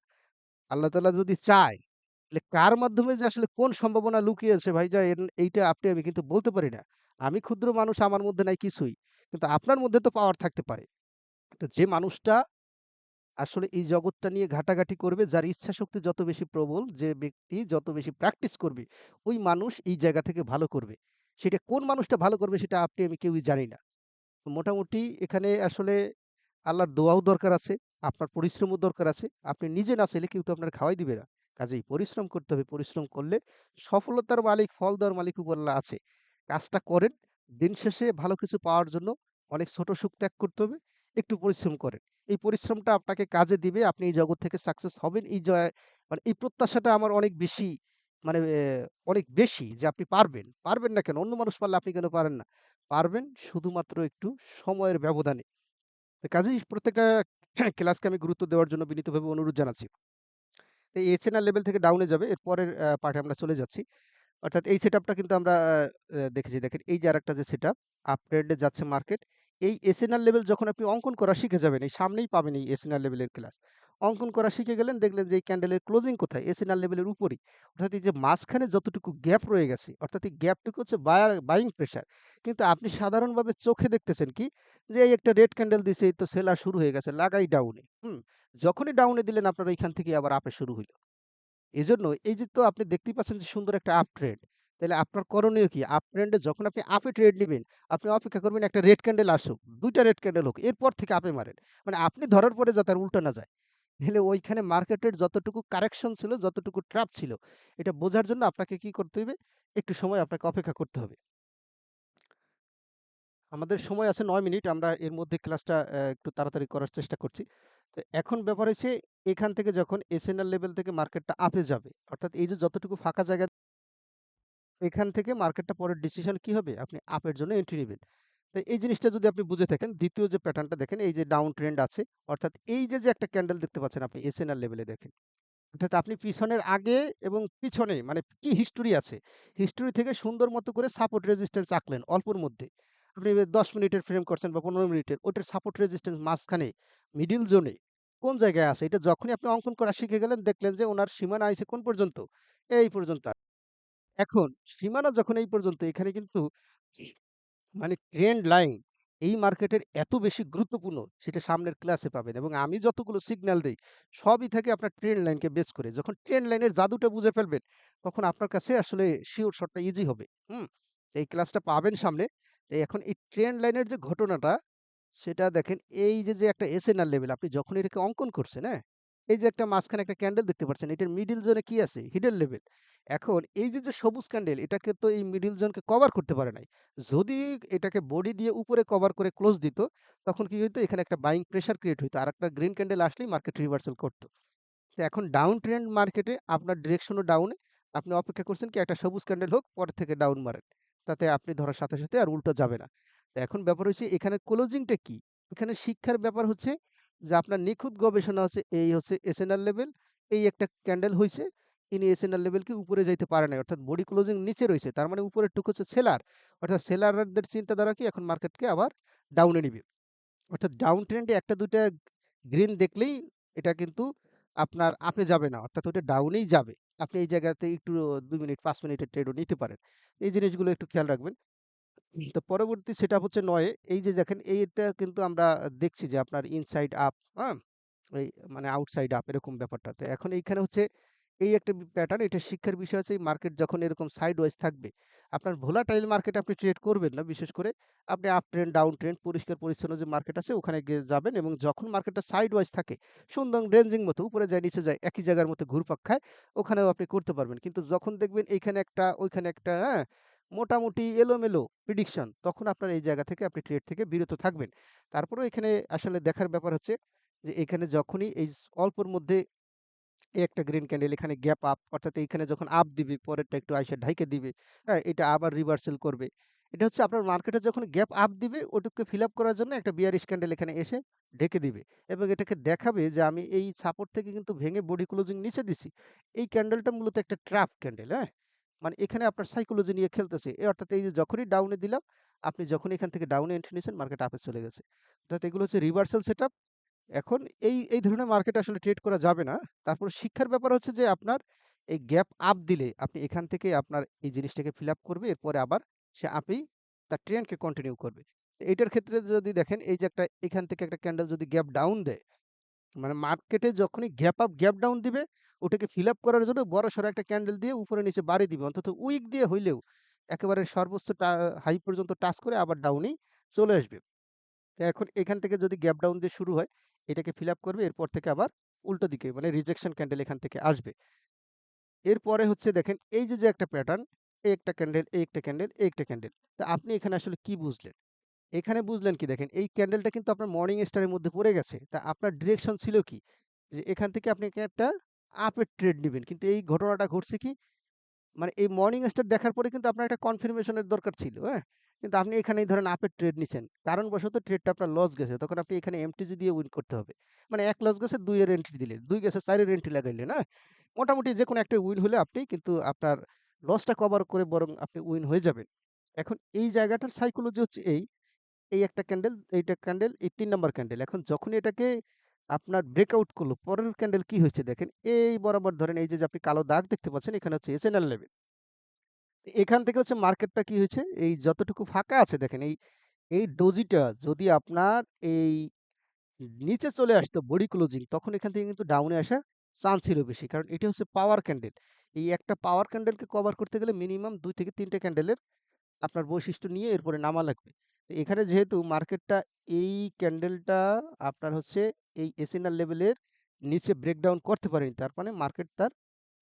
আল্লাহ তাআলা যদি চায়, তাহলে কার মাধ্যমে যে আসলে কোন সম্ভাবনা লুকিয়ে আছে ভাইজান এইটা আপনি আমি কিন্তু বলতে পারি না। আমি ক্ষুদ্র মানুষ আমার মধ্যে নাই কিছুই। কিন্তু আপনার মধ্যে তো পাওয়ার থাকতে পারে। তো যে মানুষটা আসলে এই জগৎটা নিয়ে ঘাটাঘাটি করবে, যার ইচ্ছাশক্তি যত বেশি প্রবল, যে ব্যক্তি যত বেশি প্র্যাকটিস করবে, ওই মানুষ এই জায়গা থেকে ভালো করবে। সেটা কোন মানুষটা ভালো করবে সেটা আপনি আমি কেউই জানি না। মোটামুটি এখানে আসলে আল্লাহর দোয়াও দরকার আছে, আপনার পরিশ্রমও দরকার আছে। আপনি নিজে না চাইলে কেউ তো আপনার খাওয়াই দিবে না। কাজেই পরিশ্রম করতে হবে। পরিশ্রম করলে সফলতার মালিক, ফল দেওয়ার মালিক উপর আল্লাহ আছে। কাজটা করেন। দিন শেষে ভালো কিছু পাওয়ার জন্য অনেক ছোট সুখ ত্যাগ করতে হবে। একটু পরিশ্রম করেন। এই পরিশ্রমটা আপনাকে কাজে দিবে। আপনি এই জগৎ থেকে সাকসেস হবেন। মানে এই প্রত্যাশাটা আমার অনেক বেশি মানে অনেক বেশি যে আপনি পারবেন। পারবেন না কেন? অন্য মানুষ পারলে আপনি কেন পারেন না? পারবেন শুধুমাত্র একটু সময়ের ব্যবধানে। তো কাজেই প্রত্যেকটা ক্লাসকে আমি গুরুত্ব দেওয়ার জন্য বিনীতভাবে অনুরোধ জানাচ্ছি। তো এই এসএনআর লেভেল থেকে ডাউনে যাবে। এর পরের পার্টে আমরা চলে যাচ্ছি। অর্থাৎ এই সেটআপটা কিন্তু আমরা দেখেছি। দেখেন এই যে আরেকটা যে সেটআপ, আপ ট্রেন্ডে যাচ্ছে মার্কেট। এই এসএনআর লেভেল যখন আপনি অঙ্কন করা শিখে যাবেন, এই সামনেই পাবেন এই এসএনআর লেভেলের ক্লাস। অঙ্কন করা শিখে গেলেন, দেখলেন যে এই ক্যান্ডেলের ক্লোজিং কোথায়? এসএনআর লেভেলের উপরেই। অর্থাৎ এই যে মাঝখানে যতটুকু গ্যাপ রয়ে গেছে, অর্থাৎ এই গ্যাপটুকু হচ্ছে বাইং প্রেশার। কিন্তু আপনি সাধারণভাবে চোখে দেখতেছেন কি? যে এই একটা রেড ক্যান্ডেল দিছে, এই তো সেল শুরু হয়ে গেছে, লাগাই ডাউনে। যখনই ডাউনে দিলেন আপনার ঐখান থেকেই আবার আপে শুরু হইল। এজন্য এই যে তো আপনি দেখতেই পাচ্ছেন যে সুন্দর একটা আপ ট্রেন্ড। তাইলে আপনার করণীয় কি? আপ ট্রেন্ডে যখন আপনি আপে ট্রেড নিবেন, আপনি অপেক্ষা করবেন একটা রেড ক্যান্ডেল আসুক। ২ টা রেড ক্যান্ডেল হোক। এরপর থেকে আপে মারেন। মানে আপনি ধরার পরে যাতে আর উল্টা না যায়। নাহলে ওইখানে মার্কেটের যতটুকু কারেকশন ছিল, যতটুকু ট্র্যাপ ছিল, এটা বোঝার জন্য আপনাকে কি করতে হইবে? একটু সময় আপনাকে অপেক্ষা করতে হবে। আমাদের সময় আছে ৯ মিনিট। আমরা এর মধ্যে ক্লাসটা একটু তাড়াতাড়ি করার চেষ্টা করছি। তো এখন ব্যাপার হচ্ছে এখান থেকে যখন এসএনএল লেভেল থেকে মার্কেটটা আপে যাবে, অর্থাৎ এই যে যতটুকু ফাঁকা জায়গা এখান থেকে মার্কেটটা পরের ডিসিশন কি হবে? আপনি আপের জন্য এন্ট্রি নিবেন। তো এই জিনিসটা যদি আপনি বুঝে থাকেন, ২য় যে প্যাটার্নটা দেখেন, এই যে ডাউন ট্রেন্ড আছে, অর্থাৎ এই যে একটা ক্যান্ডেল দেখতে পাচ্ছেন আপনি এসএনআর লেভেলে দেখেন। অর্থাৎ আপনি পিছনের আগে এবং পিছনে মানে কি হিস্টোরি আছে, হিস্টোরি থেকে সুন্দর মতো করে সাপোর্ট রেজিস্ট্যান্স আঁকলেন অল্পর মধ্যে। আপনি ১০ মিনিটের ফ্রেম করছেন বা ১৫ মিনিটের, ওটার সাপোর্ট রেজিস্ট্যান্স মাঝখানে মিডল জোনে কোন জায়গায় আছে? এটা যখনই আপনি অঙ্কন করা শিখে গেলেন, দেখলেন যে উনার সীমানা আইছে কোন পর্যন্ত? এই পর্যন্ত। এখন সীমানা যখন এই পর্যন্ত এখানে কিন্তু মানে ট্রেন্ড লাইন এই মার্কেটের এত বেশি গুরুত্বপূর্ণ সেটা সামনের ক্লাসে পাবেন এবং আমি যতগুলো সিগন্যাল দেই সবই থাকে আপনার ট্রেন্ড লাইনকে বেস করে। যখন ট্রেন্ড লাইনের জাদুটা বুঝে ফেলবেন তখন আপনার কাছে আসলে শিওর শটটা ইজি হবে। হুম? এই ক্লাসটা পাবেন সামনে। এখন এই ট্রেন্ড লাইনের যে ঘটনাটা সেটা দেখেন এই যে একটা এসএনআর লেভেল আপনি যখন এটাকে অঙ্কন করছেন, হ্যাঁ? এই যে একটা মাঝখানে একটা ক্যান্ডেল দেখতে পাচ্ছেন, এটার মিডল জোনে কি আছে? Hidden level. এখন এই যে সবুজ ক্যান্ডেল এটাকে তো এই মিডল জোনকে কভার করতে পারে নাই। যদি এটাকে বডি দিয়ে উপরে কভার করে ক্লোজ দিত, তখন কি হইতো? এখানে একটা বাইং প্রেশার ক্রিয়েট হইতো। আরেকটা গ্রিন ক্যান্ডেল আসলেই মার্কেট রিভার্সাল করত। তো এখন ডাউন ট্রেন্ড মার্কেটে আপনার ডিরেকশনও ডাউনে। আপনি অপেক্ষা করছেন কি একটা সবুজ ক্যান্ডেল হোক, পরে থেকে ডাউন মারেন। তাতে আপনি ধরার সাথে আর উল্টো যাবে না। তো এখন ব্যাপার হচ্ছে এখানে ক্লোজিংটা কি? এখানে শিক্ষার ব্যাপার হচ্ছে যে আপনার নিখুঁত গবেষণা হচ্ছে এই হচ্ছে এসএনআর লেভেল, এই একটা ক্যান্ডেল হইছে। তিনি এসএনআর লেভেলকে উপরে যাইতে পারে নাই। অর্থাৎ বডি ক্লোজিং নিচে রইছে। তার মানে উপরের টুকু হচ্ছে সেলার। অর্থাৎ সেলারদের চিন্তাধারা কি এখন মার্কেটকে আবার ডাউনে নিবে। অর্থাৎ ডাউন ট্রেন্ডে ১ টা ২ টা গ্রিন দেখলেই এটা কিন্তু আপনার আপে যাবে না। অর্থাৎ ওটা ডাউনেই যাবে। আপনি এই জায়গাতে একটু ২ মিনিট ৫ মিনিটের ট্রেডও নিতে পারেন। এই জিনিসগুলো একটু খেয়াল রাখবেন। তো পরবর্তী সেটআপ হচ্ছে ৯ এই যে দেখেন এইটা কিন্তু আমরা দেখছি যে আপনার ইনসাইড আপ, হ্যাঁ? এই মানে আউটসাইড আপ এরকম ব্যাপারটা। তো এখন এইখানে হচ্ছে এই একটা প্যাটার্ন, এটা শিক্ষার বিষয় হচ্ছে এই মার্কেট যখন এরকম সাইডওয়াইজ থাকবে, আপনার ভোলাটাইল মার্কেটে আপনি ট্রেড করবেন না। বিশেষ করে আপনি আপ ট্রেন্ড, ডাউন ট্রেন্ড পরিষ্কার পরিচ্ছন্ন যে মার্কেট আছে ওখানে গিয়ে যাবেন এবং যখন মার্কেটটা সাইডওয়াইজ থাকে, সুন্দর রেঞ্জিং মতো উপরে যায় নিচে যায় একই জায়গার মতো ঘুরপাক খায়, ওখানেও আপনি করতে পারবেন। কিন্তু যখন দেখবেন এইখানে একটা ওইখানে একটা, হ্যাঁ? মোটামুটি এলোমেলো প্রিডিকশন, তখন আপনার এই জায়গা থেকে আপনি ট্রেড থেকে বিরত থাকবেন। তারপরেও এখানে আসলে দেখার ব্যাপার হচ্ছে যে এখানে যখনই এই অল্পর মধ্যে একটা গ্রিন ক্যান্ডেল এখানে গ্যাপ আপ, অর্থাৎ এইখানে যখন আপ দিবে পরেরটা একটু আইসা ঢাইকা দিবে, হ্যাঁ? এটা আবার রিভার্সাল করবে। এটা হচ্ছে আপনার মার্কেটে যখন গ্যাপ আপ দিবে ওটুকু ফিল আপ করার জন্য একটা বিয়ারিশ ক্যান্ডেল এখানে এসে ঢেকে দিবে এবং এটাকে দেখাবে যে আমি এই সাপোর্ট থেকে কিন্তু ভেঙে বডি ক্লোজিং নিচে দিছি। এই ক্যান্ডেলটা মূলত একটা ট্র্যাপ ক্যান্ডেল, হ্যাঁ? মানে এখানে আপনার সাইকোলজি নিয়ে খেলতেছে। অর্থাৎ এই যে যখনই ডাউনে দিলাম, আপনি যখন এখান থেকে ডাউনে এন্ট্রি নিছেন মার্কেট আপে চলে গেছে। অর্থাৎ এগুলো হচ্ছে রিভার্সাল সেটআপ। এখন এই ধরনের মার্কেট আসলে ট্রেড করা যাবে না। তারপর শিক্ষার ব্যাপার হচ্ছে যে আপনার এই গ্যাপ আপ দিলে আপনি এখান থেকে আপনার এই জিনিসটাকে ফিল আপ করবে। এরপরে আবার সে আপেই তার ট্রেন্ডকে কন্টিনিউ করবে। তো এইটার ক্ষেত্রে যদি দেখেন এই যে একটা এখান থেকে একটা ক্যান্ডেল যদি গ্যাপ ডাউন দেয়, মানে মার্কেটে যখনই গ্যাপ আপ গ্যাপ ডাউন দিবে ওটাকে ফিল আপ করার জন্য বড়সড় একটা ক্যান্ডেল দিয়ে উপরে নিচে বাড়ি দিবে। অন্তত উইক দিয়ে হইলেও একেবারে সর্বোচ্চ হাই পর্যন্ত টাচ করে আবার ডাউনেই চলে আসবে। তো এখন এখান থেকে যদি গ্যাপ ডাউন দিয়ে শুরু হয়, এটাকে ফিল আপ করবে। এরপর থেকে আবার উল্টো দিকে মানে রিজেকশন ক্যান্ডেল এখান থেকে আসবে। এরপরে হচ্ছে দেখেন এই যে একটা প্যাটার্ন, এই একটা ক্যান্ডেল, এই একটা ক্যান্ডেল, এই একটা ক্যান্ডেল। তো আপনি এখানে আসলে কি বুঝলেন? এখানে বুঝলেন কি দেখেন এই ক্যান্ডেলটা কিন্তু আপনার মর্নিং স্টারের মধ্যে পড়ে গেছে। তা আপনার ডিরেকশন ছিল কি? যে এখান থেকে আপনি একটা আপের ট্রেড নিবেন। কিন্তু এই ঘটনাটা ঘটছে কি? মানে এই মর্নিং স্টার দেখার পরে কিন্তু আপনার একটা কনফার্মেশন এর দরকার ছিল, হ্যাঁ? কিন্তু আপনি এখানেই ধরেন আপের ট্রেড নিছেন। কারণবশত ট্রেডটা আপনার লস গেছে। তখন আপনি এখানে এমটিজি দিয়ে উইন করতে হবে। মানে ১ লস গেছে ২ এর এন্ট্রি দিলেন। ২ গেছে ৪ এর এন্ট্রি লাগাইলেন, হ্যাঁ? মোটামুটি যেকোনো একটা উইন হলে আপনি কিন্তু আপনার লসটা কভার করে বরং আপনি উইন হয়ে যাবেন। এখন এই জায়গাটার সাইকোলজি হচ্ছে এই একটা ক্যান্ডেল, এইটা ক্যান্ডেল, এই ৩ নাম্বার ক্যান্ডেল। এখন যখনই এটাকে আপনার ব্রেকআউট করলো, পরের ক্যান্ডেল কি হয়েছে দেখেন। এই বরাবর ধরেন এই যে আপনি কালো দাগ দেখতে পাচ্ছেন এখানে হচ্ছে এসএনএল লেভেল। এখান থেকে হচ্ছে মার্কেটটা কি হয়েছে, এই যতটুকু ফাঁকা আছে দেখেন এই ডোজিটা যদি আপনার এই নিচে চলে আসতো বডি ক্লোজিং তখন এখান থেকে কিন্তু ডাউনে আসার চান্স ছিল বেশি। কারণ এটা হচ্ছে পাওয়ার ক্যান্ডেল। এই একটা পাওয়ার ক্যান্ডেলকে কভার করতে গেলে মিনিমাম ২ থেকে ৩ টে ক্যান্ডেলের আপনার বৈশিষ্ট্য নিয়ে এরপরে নামা লাগবে। তো এখানে যেহেতু মার্কেটটা এই ক্যান্ডেলটা আপনার হচ্ছে এই এসএনআর লেভেলের নিচে ব্রেকডাউন করতে পারেনি। তার মানে মার্কেট তার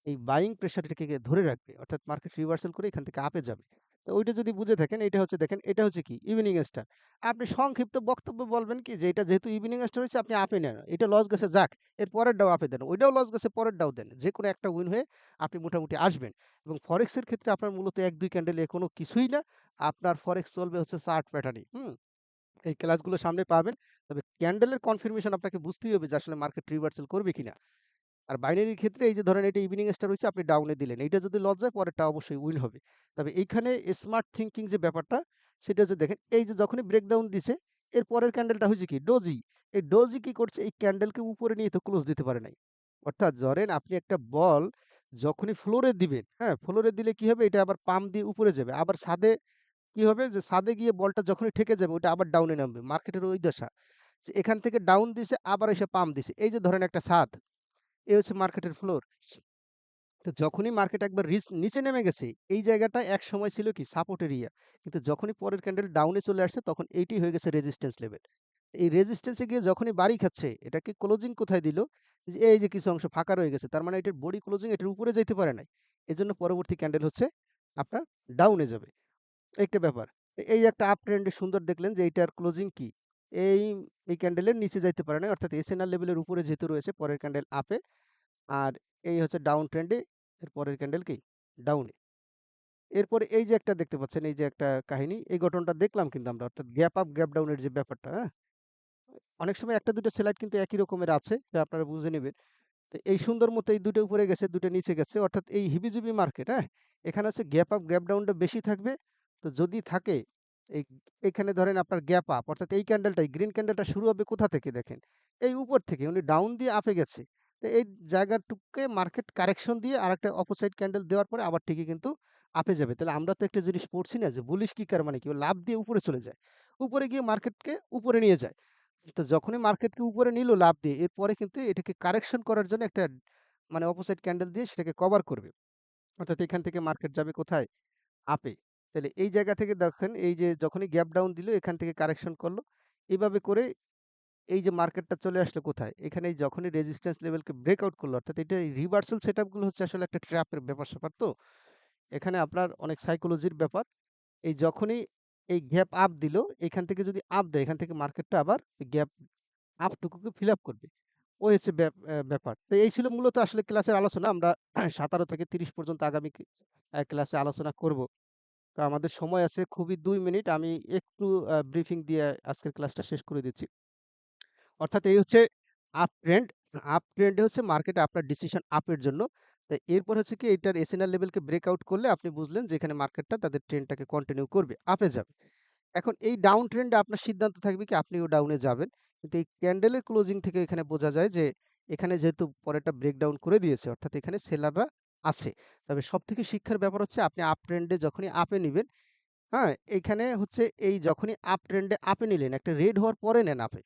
এই বাইং প্রেশারটাকে ধরে রাখবে। অর্থাৎ মার্কেট রিভার্সাল করে এখান থেকে আপে যাবে। তো ওইটা যদি বুঝে থাকেন এটা হচ্ছে দেখেন এটা হচ্ছে কি ইভনিং স্টার। আপনি সংক্ষিপ্ত বক্তব্য বলবেন কি যে এটা যেহেতু ইভনিং স্টার হয়েছে আপনি আপে নেন। এটা লস গেছে যাক। এর পরেরটাও আপে দেন। ওইটাও লস গেছে পরেরটাও দেন। যেকোনো একটা উইন হয়ে আপনি মোটামুটি আসবেন। এবং ফরেক্স এর ক্ষেত্রে আপনার মূলত ১-২ ক্যান্ডেল এ কোনো কিছুই না। আপনার ফরেক্স চলবে হচ্ছে চার্ট প্যাটার্নই। হুম? এই ক্লাসগুলো সামনে পাবেন। তবে ক্যান্ডেলের কনফার্মেশন আপনাকে বুঝতেই হবে যে আসলে মার্কেট রিভার্সাল করবে কিনা। আর বাইনারির ক্ষেত্রে এই যে ধরেন এটা ইভনিং স্টার হইছে আপনি ডাউনে দিলেন। এইটা যদি লস যায় পরেরটা অবশ্যই উইন হবে। তবে এইখানে স্মার্ট থিংকিং যে ব্যাপারটা সেটা হচ্ছে দেখেন এই যে যখনই ব্রেকডাউন দিছে এর পরের ক্যান্ডেলটা হইছে কি ডোজি। এই ডোজি কি করছে এই ক্যান্ডেলকে উপরে নিয়ে তো ক্লোজ দিতে পারে নাই। অর্থাৎ ধরেন আপনি একটা বল যখনই ফ্লোরে দিবেন, হ্যাঁ? ফ্লোরে দিলে কি হবে এটা আবার পাম্প দিয়ে উপরে যাবে। আবার ছাদে কি হবে যে ছাদে গিয়ে বলটা যখনই ঠেকে যাবে ওইটা আবার ডাউনে নামবে। মার্কেটের ওই দশা। যে এখান থেকে ডাউন দিছে আবার এসে পাম্প দিছে। এই যে ধরেন একটা ছাদ, এই হচ্ছে মার্কেটের ফ্লোর। তো যখনই মার্কেট একবার নিচে নেমে গেছে, এই জায়গাটা একসময় ছিল কি সাপোর্ট এরিয়া। কিন্তু যখনই পরের ক্যান্ডেল ডাউনে চলে আসছে তখন এইটি হয়ে গেছে রেজিস্ট্যান্স লেভেল। এই রেজিস্ট্যান্স এ গিয়ে যখনই বাড়ি খাচ্ছে, এটাকে ক্লোজিং কোথায় দিল? যে এই যে কিছু অংশ ফাঁকা রয়ে গেছে। তার মানে এটার বডি ক্লোজিং এটার উপরে যাইতে পারে নাই। এজন্য পরবর্তী ক্যান্ডেল হচ্ছে আপনার ডাউনে যাবে। একটা ব্যাপার। এই একটা আপ ট্রেন্ড সুন্দর দেখলেন যে এইটার ক্লোজিং কি? এই এই ক্যান্ডেলের নিচে যাইতে পারে নাই। অর্থাৎ এসএনআর লেভেলের উপরে যেহেতু রয়েছে পরের ক্যান্ডেল আপে। আর এই হচ্ছে ডাউন ট্রেন্ডে এর পরের ক্যান্ডেল কি? ডাউনে। এরপরে এই যে একটা দেখতে পাচ্ছেন, এই যে একটা কাহিনী, এই ঘটনাটা দেখলাম কিন্তু আমরা। অর্থাৎ গ্যাপ আপ, গ্যাপ ডাউন এর যে ব্যাপারটা, হ্যাঁ? অনেক সময় ১ টা ২ টা স্লাইড কিন্তু একই রকমের আছে, এটা আপনারা বুঝে নিবেন। তো এই সুন্দর মতো এই ২ টা উপরে গেছে, ২ টা নিচে গেছে। অর্থাৎ এই হিবিজিবি মার্কেট, হ্যাঁ? এখানে হচ্ছে গ্যাপ আপ, গ্যাপ ডাউনটা বেশি থাকবে। তো যদি থাকে এই এখানে ধরেন আপনার গ্যাপ আপ অর্থাৎ এই ক্যান্ডেলটাই গ্রিন ক্যান্ডেলটা শুরু হবে কোথা থেকে দেখেন? এই উপর থেকে উনি ডাউন দিয়ে আপে গেছে। তো এই জায়গাটুকুকে মার্কেট কারেকশন দিয়ে আরেকটা অপোসাইড ক্যান্ডেল দেওয়ার পরে আবার ঠিকই কিন্তু আপে যাবে। তাহলে আমরা তো একটা জিনিস পড়ছি না যে বুলিশ কিকার মানে কি? ও লাফ দিয়ে উপরে চলে যায়। উপরে গিয়ে মার্কেটকে উপরে নিয়ে যায়। তো যখনই মার্কেটকে উপরে নিল লাফ দিয়ে, এরপরে কিন্তু এটাকে কারেকশন করার জন্য একটা মানে অপোজিট ক্যান্ডেল দিয়ে সেটাকে কভার করবে। অর্থাৎ এখান থেকে মার্কেট যাবে কোথায়? আপে। তাহলে এই জায়গা থেকে দেখেন এই যে যখনই গ্যাপ ডাউন দিল এখান থেকে কারেকশন করলো। এভাবে করে এই যে মার্কেটটা চলে আসলো কোথায়? এখানে যখনই রেজিস্ট্যান্স লেভেলকে ব্রেকআউট করলো অর্থাৎ এটা এই রিভার্সাল সেটআপ গুলো হচ্ছে আসলে একটা ট্র্যাপের ব্যাপার-স্যাপার তো। এখানে আপনার অনেক সাইকোলজির ব্যাপার। এই যখনই এই গ্যাপ আপ দিল, এখান থেকে যদি আপ দেয়, এখান থেকে মার্কেটটা আবার গ্যাপ আপ টুকুকে ফিল আপ করবে। ওই হচ্ছে ব্যাপার। তো এই ছিল মূলত আসলে ক্লাসের আলোচনা। আমরা ১৭ থেকে ৩০ পর্যন্ত আগামী ক্লাসে আলোচনা করব। তো আমাদের সময় আছে খুবই ২ মিনিট। আমি একটু ব্রিফিং দিয়ে আজকের ক্লাসটা শেষ করে দিচ্ছি। অর্থাৎ এই হচ্ছে আপ ট্রেন্ড। আপ ট্রেন্ড হচ্ছে মার্কেটে আপনার ডিসিশন আপের জন্য। তো এরপর হচ্ছে কি এটার এসএনআর লেভেলকে ব্রেকআউট করলে আপনি বুঝলেন যে এখানে মার্কেটটা তাদের ট্রেন্ডটাকে কন্টিনিউ করবে, আপে যাবে। এখন এই ডাউন ট্রেন্ডে আপনার সিদ্ধান্ত থাকবে কি আপনিও ডাউনে যাবেন। কিন্তু এই ক্যান্ডেলের ক্লোজিং থেকে এখানে বোঝা যায় যে এখানে যেহেতু পরেরটা ব্রেকডাউন করে দিয়েছে অর্থাৎ এখানে সেলাররা আছে। তবে সবথেকে শিক্ষার ব্যাপার হচ্ছে আপনি আপ ট্রেন্ডে যখনই আপে নিবেন, হ্যাঁ? এইখানে হচ্ছে এই যখনই আপ ট্রেন্ডে আপে নিলেন, একটা রেড হওয়ার পরে নেন আপে।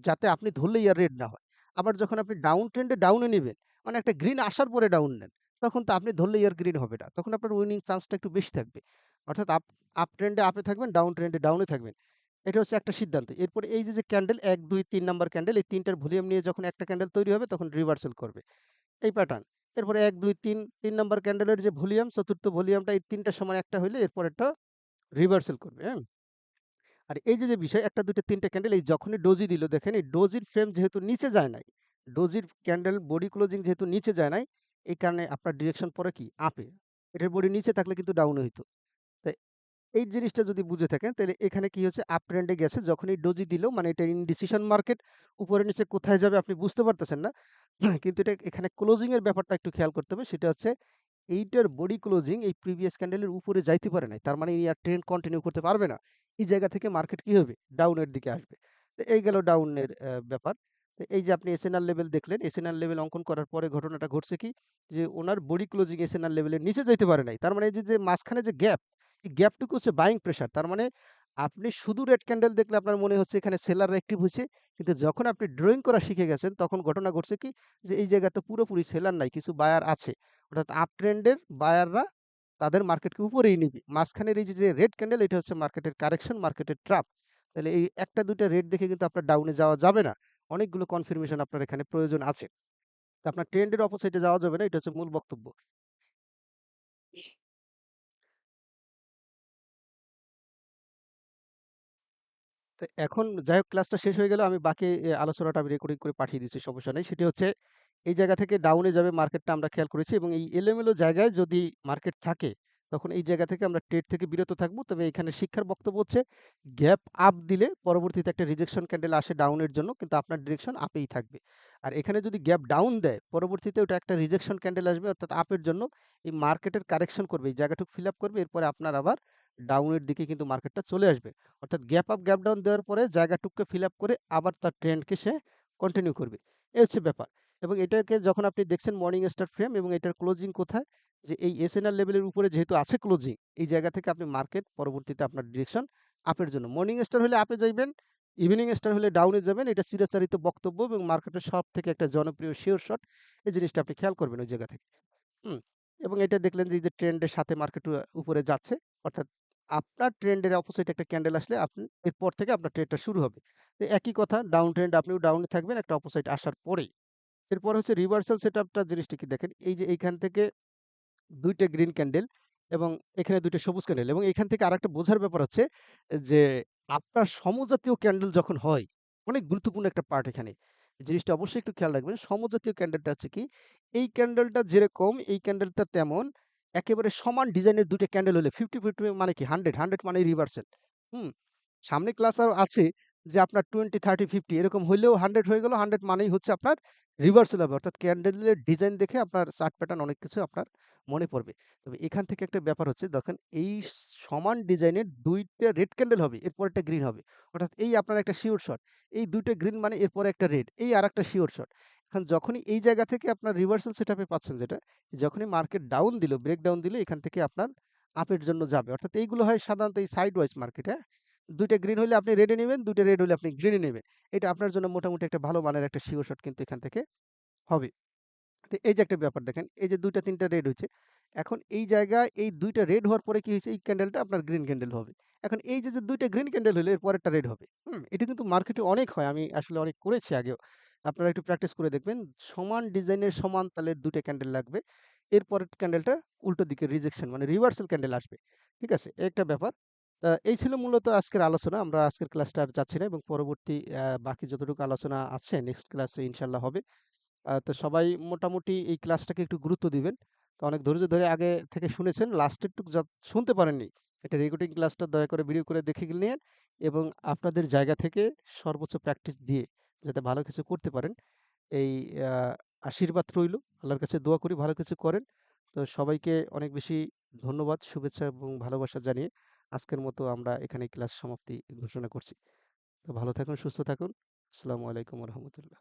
যাতে আপনি ধরলেই আর রেড না হয়। আবার যখন আপনি ডাউন ট্রেন্ডে ডাউনে নিবেন, মানে একটা গ্রিন আসার পরে ডাউন নেন। তখন তো আপনি ধরলেই আর গ্রিন হবে না। তখন আপনার উইনিং চান্সটা একটু বেশি থাকবে। অর্থাৎ আপ আপ ট্রেন্ডে আপে থাকবেন, ডাউন ট্রেন্ডে ডাউনে থাকবেন। এটা হচ্ছে একটা সিদ্ধান্ত। এরপরে এই যে ক্যান্ডেল ১, ২, ৩ নাম্বার ক্যান্ডেল এই ৩ টার ভলিউম নিয়ে যখন একটা ক্যান্ডেল তৈরি হবে তখন রিভার্সাল করবে। এই প্যাটার্ন। এরপরে ১, ২, ৩ নাম্বার ক্যান্ডেলের যে ভলিউম, চতুর্থ ভলিউমটা এই ৩ টার সমান একটা হইলে এরপরেরটা রিভার্সাল করবে, হ্যাঁ? আর এই যে বিষয় ১ টা ২ টা ৩ টা ক্যান্ডেল এই যখনই ডোজি দিল দেখেন এই ডোজির ফ্রেম যেহেতু নিচে যায় নাই, ডোজির ক্যান্ডেল বডি ক্লোজিং যেহেতু নিচে যায় নাই, এই কারণে আপনার ডিরেকশন পড়ে কি? আপে। এটার বডি নিচে থাকলে কিন্তু ডাউনে হইতো। তো এই জিনিসটা যদি বুঝে থাকেন তাহলে এখানে কি হচ্ছে আপ ট্রেন্ডে গেছে যখনই ডোজি দিল মানে এটা ইনডিসিশন মার্কেট উপরে নিচে কোথায় যাবে আপনি বুঝতে পারতেছেন না। কিন্তু এটা এখানে ক্লোজিং এর ব্যাপারটা একটু খেয়াল করতে হবে। সেটা হচ্ছে এইটার বডি ক্লোজিং এই প্রিভিয়াস ক্যান্ডেলের উপরে যাইতে পারে নাই। তার মানে এই আর ট্রেন্ড কন্টিনিউ করতে পারবে না। এই জায়গা থেকে মার্কেট কি হবে? ডাউনের দিকে আসবে। তো এই গেল ডাউনের ব্যাপার। তো এই যে আপনি এসএনআর লেভেল দেখলেন, এসএনআর লেভেল অঙ্কন করার পরে ঘটনাটা ঘটছে কি? যে উনার বডি ক্লোজিং এসএনআর লেভেলের নিচে যাইতে পারে নাই। তার মানে এই যে মাঝখানে যে গ্যাপ, এই গ্যাপটুকু হচ্ছে বাইং প্রেশার। তার মানে আপনি শুধু রেড ক্যান্ডেল দেখলে আপনার মনে হচ্ছে এখানে সেলাররা অ্যাক্টিভ হইছে। কিন্তু যখন আপনি ড্রয়িং করা শিখে গেছেন তখন ঘটনা ঘটছে কি? যে এই জায়গাতে পুরোপুরি সেলার নাই, কিছু বায়ার আছে। অর্থাৎ আপ ট্রেন্ডের বায়াররা তাদের মার্কেটকে উপরেই নিবে। মাঝখানের এই যে রেড ক্যান্ডেল এটা হচ্ছে মার্কেটের কারেকশন, মার্কেটের ট্রাপ। তাহলে এই ১ টা ২ টা রেড দেখে কিন্তু আপনার ডাউনে যাওয়া যাবে না। অনেকগুলো কনফার্মেশন আপনার এখানে প্রয়োজন আছে। তো আপনার ট্রেন্ডের অপোজিটে যাওয়া যাবে না। এটা হচ্ছে মূল বক্তব্য। তো এখন যাই হোক ক্লাসটা শেষ হয়ে গেল। আমি বাকি আলোচনাটা আমি রেকর্ডিং করে পাঠিয়ে দিচ্ছি, সমস্যা নেই। সেটি হচ্ছে এই জায়গা থেকে ডাউনে যাবে মার্কেটটা আমরা খেয়াল করেছি এবং এই এলোমেলো জায়গায় যদি মার্কেট থাকে, তখন এই জায়গা থেকে আমরা ট্রেড থেকে বিরত থাকবো। তবে এখানে শিক্ষার বক্তব্য হচ্ছে গ্যাপ আপ দিলে পরবর্তীতে একটা রিজেকশন ক্যান্ডেল আসে ডাউনের জন্য কিন্তু আপনার ডিরেকশন আপেই থাকবে। আর এখানে যদি গ্যাপ ডাউন দেয় পরবর্তীতে ওটা একটা রিজেকশন ক্যান্ডেল আসবে অর্থাৎ আপের জন্য এই মার্কেটের কারেকশন করবে। এই জায়গাটুকু ফিল আপ করবে এরপরে আপনার আবার ডাউনের দিকে কিন্তু মার্কেটটা চলে আসবে। অর্থাৎ গ্যাপ আপ, গ্যাপ ডাউন দেওয়ার পরে জায়গাটুকুকে ফিল আপ করে আবার তার ট্রেন্ডকে সে কন্টিনিউ করবে। এই হচ্ছে ব্যাপার। এবং এটাকে যখন আপনি দেখছেন মর্নিং স্টার ফ্রেম এবং এটার ক্লোজিং কোথায়? যে এই এসএনআর লেভেলের উপরে যেহেতু আছে ক্লোজিং, এই জায়গা থেকে আপনি মার্কেট পরবর্তীতে আপনার ডিরেকশন আপের জন্য। মর্নিং স্টার হলে আপে যাইবেন, ইভনিং স্টার হলে ডাউনে যাবেন। এটা চিরাচরিত বক্তব্য এবং মার্কেটের সবথেকে একটা জনপ্রিয় শিওর শট। এই জিনিসটা আপনি খেয়াল করবেন ওই জায়গা থেকে। হুম? এবং এটা দেখলেন যে এই যে ট্রেন্ডের সাথে মার্কেট উপরে যাচ্ছে। অর্থাৎ আপনার ট্রেন্ডের অপোজিট একটা ক্যান্ডেল আসলে আপনি এরপর থেকে আপনার ট্রেডটা শুরু হবে। তো একই কথা ডাউন ট্রেন্ড আপনিও ডাউনে থাকবেন একটা অপোজিট আসার পরেই। এরপর হচ্ছে রিভার্সাল সেটআপটা জিনিসটা কি দেখেন, এই যে এইখান থেকে ২ টা গ্রিন ক্যান্ডেল এবং এখানে ২ টা সবুজ ক্যান্ডেল এবং এখান থেকে আরেকটা বোঝার ব্যাপার হচ্ছে যে আপনার সমজাতীয় ক্যান্ডেল যখন হয়, অনেক গুরুত্বপূর্ণ একটা পার্ট এখানে। জিনিসটা অবশ্যই একটু খেয়াল রাখবেন। সমজাতীয় ক্যান্ডেলটা হচ্ছে কি, এই ক্যান্ডেলটা যেরকম এই ক্যান্ডেলটা তেমন একেবারে সমান ডিজাইনের ২ টা ক্যান্ডেল হলে 50-50 মানে কি 100 মানে রিভার্সাল। হুম? সামনে ক্লাস আরো আছে যে আপনার 20, 30, 50 এরকম হইলেও 100 হয়ে গেল। 100 মানেই হচ্ছে আপনার রিভার্সাল হবে। অর্থাৎ ক্যান্ডেলের ডিজাইন দেখে আপনার চার্ট প্যাটার্ন অনেক কিছু আপনার মনে পড়বে। তবে এখান থেকে একটা ব্যাপার হচ্ছে দেখেন এই সমান ডিজাইনের ২ টা রেড ক্যান্ডেল হবে, এরপরেরটা গ্রিন হবে। অর্থাৎ এই আপনার একটা শিওর শট। এই ২ টা গ্রিন মানে এরপরে একটা রেড, এই আরেকটা শিওর শট। এখন যখনই এই জায়গা থেকে আপনার রিভার্সাল সেটআপে পাচ্ছেন যেটা, যখনই মার্কেট ডাউন দিল, ব্রেক ডাউন দিল এখান থেকে আপনার আপের জন্য যাবে। অর্থাৎ এইগুলো হয় সাধারণত এই সাইড ওয়াইজ মার্কেট, হ্যাঁ? ২ টা গ্রিন হইলে আপনি রেডে নিবেন, ২ টা রেড হইলে আপনি গ্রিনে নিবেন। এটা আপনার জন্য মোটামুটি একটা ভালো মানের একটা সিওর শট কিন্তু এখান থেকে হবে। তো এই যে একটা ব্যাপার দেখেন, এই যে ২ টা ৩ টা রেড হইছে। এখন এই জায়গায় এই ২ টা রেড হওয়ার পরে কি হইছে? এই ক্যান্ডেলটা আপনার গ্রিন ক্যান্ডেল হবে। এখন এই যে ২ টা গ্রিন ক্যান্ডেল হইলো এর পরেরটা রেড হবে। হুম? এটা কিন্তু মার্কেটে অনেক হয়। আমি আসলে অনেক করেছি আগেও। আপনারা একটু প্র্যাকটিস করে দেখবেন। সমান ডিজাইনের সমান তালের ২ টা ক্যান্ডেল লাগবে। এর পরের ক্যান্ডেলটা উল্টো দিকে রিজেকশন মানে রিভার্সাল ক্যান্ডেল আসবে। ঠিক আছে? এই একটা ব্যাপার। এই ছিল মূলত আজকের আলোচনা। আমরা আজকের ক্লাসটা আর যাচ্ছি না এবং পরবর্তী বাকি যতটুকু আলোচনা আছে নেক্সট ক্লাসে ইনশাআল্লাহ হবে। তো সবাই মোটামুটি এই ক্লাসটাকে একটু গুরুত্ব দিবেন। তো অনেক ধৈর্য ধরে আগে থেকে শুনেছেন, লাস্টের টুক শুনতে পারেননি। এটা রেকর্ডিং ক্লাসটা দয়া করে ভিডিও করে দেখে নিয়েন এবং আপনাদের জায়গা থেকে সর্বোচ্চ প্র্যাকটিস দিয়ে যাতে ভালো কিছু করতে পারেন, এই আ আশীর্বাদ রইলো। আল্লাহর কাছে দোয়া করি ভালো কিছু করেন। তো সবাইকে অনেক বেশি ধন্যবাদ, শুভেচ্ছা এবং ভালোবাসা জানিয়ে আজকের মতো আমরা এখানেই ক্লাস সমাপ্তি ঘোষণা করছি। তো ভালো থাকুন, সুস্থ থাকুন। আসসালামু আলাইকুম ওয়া রাহমাতুল্লাহ।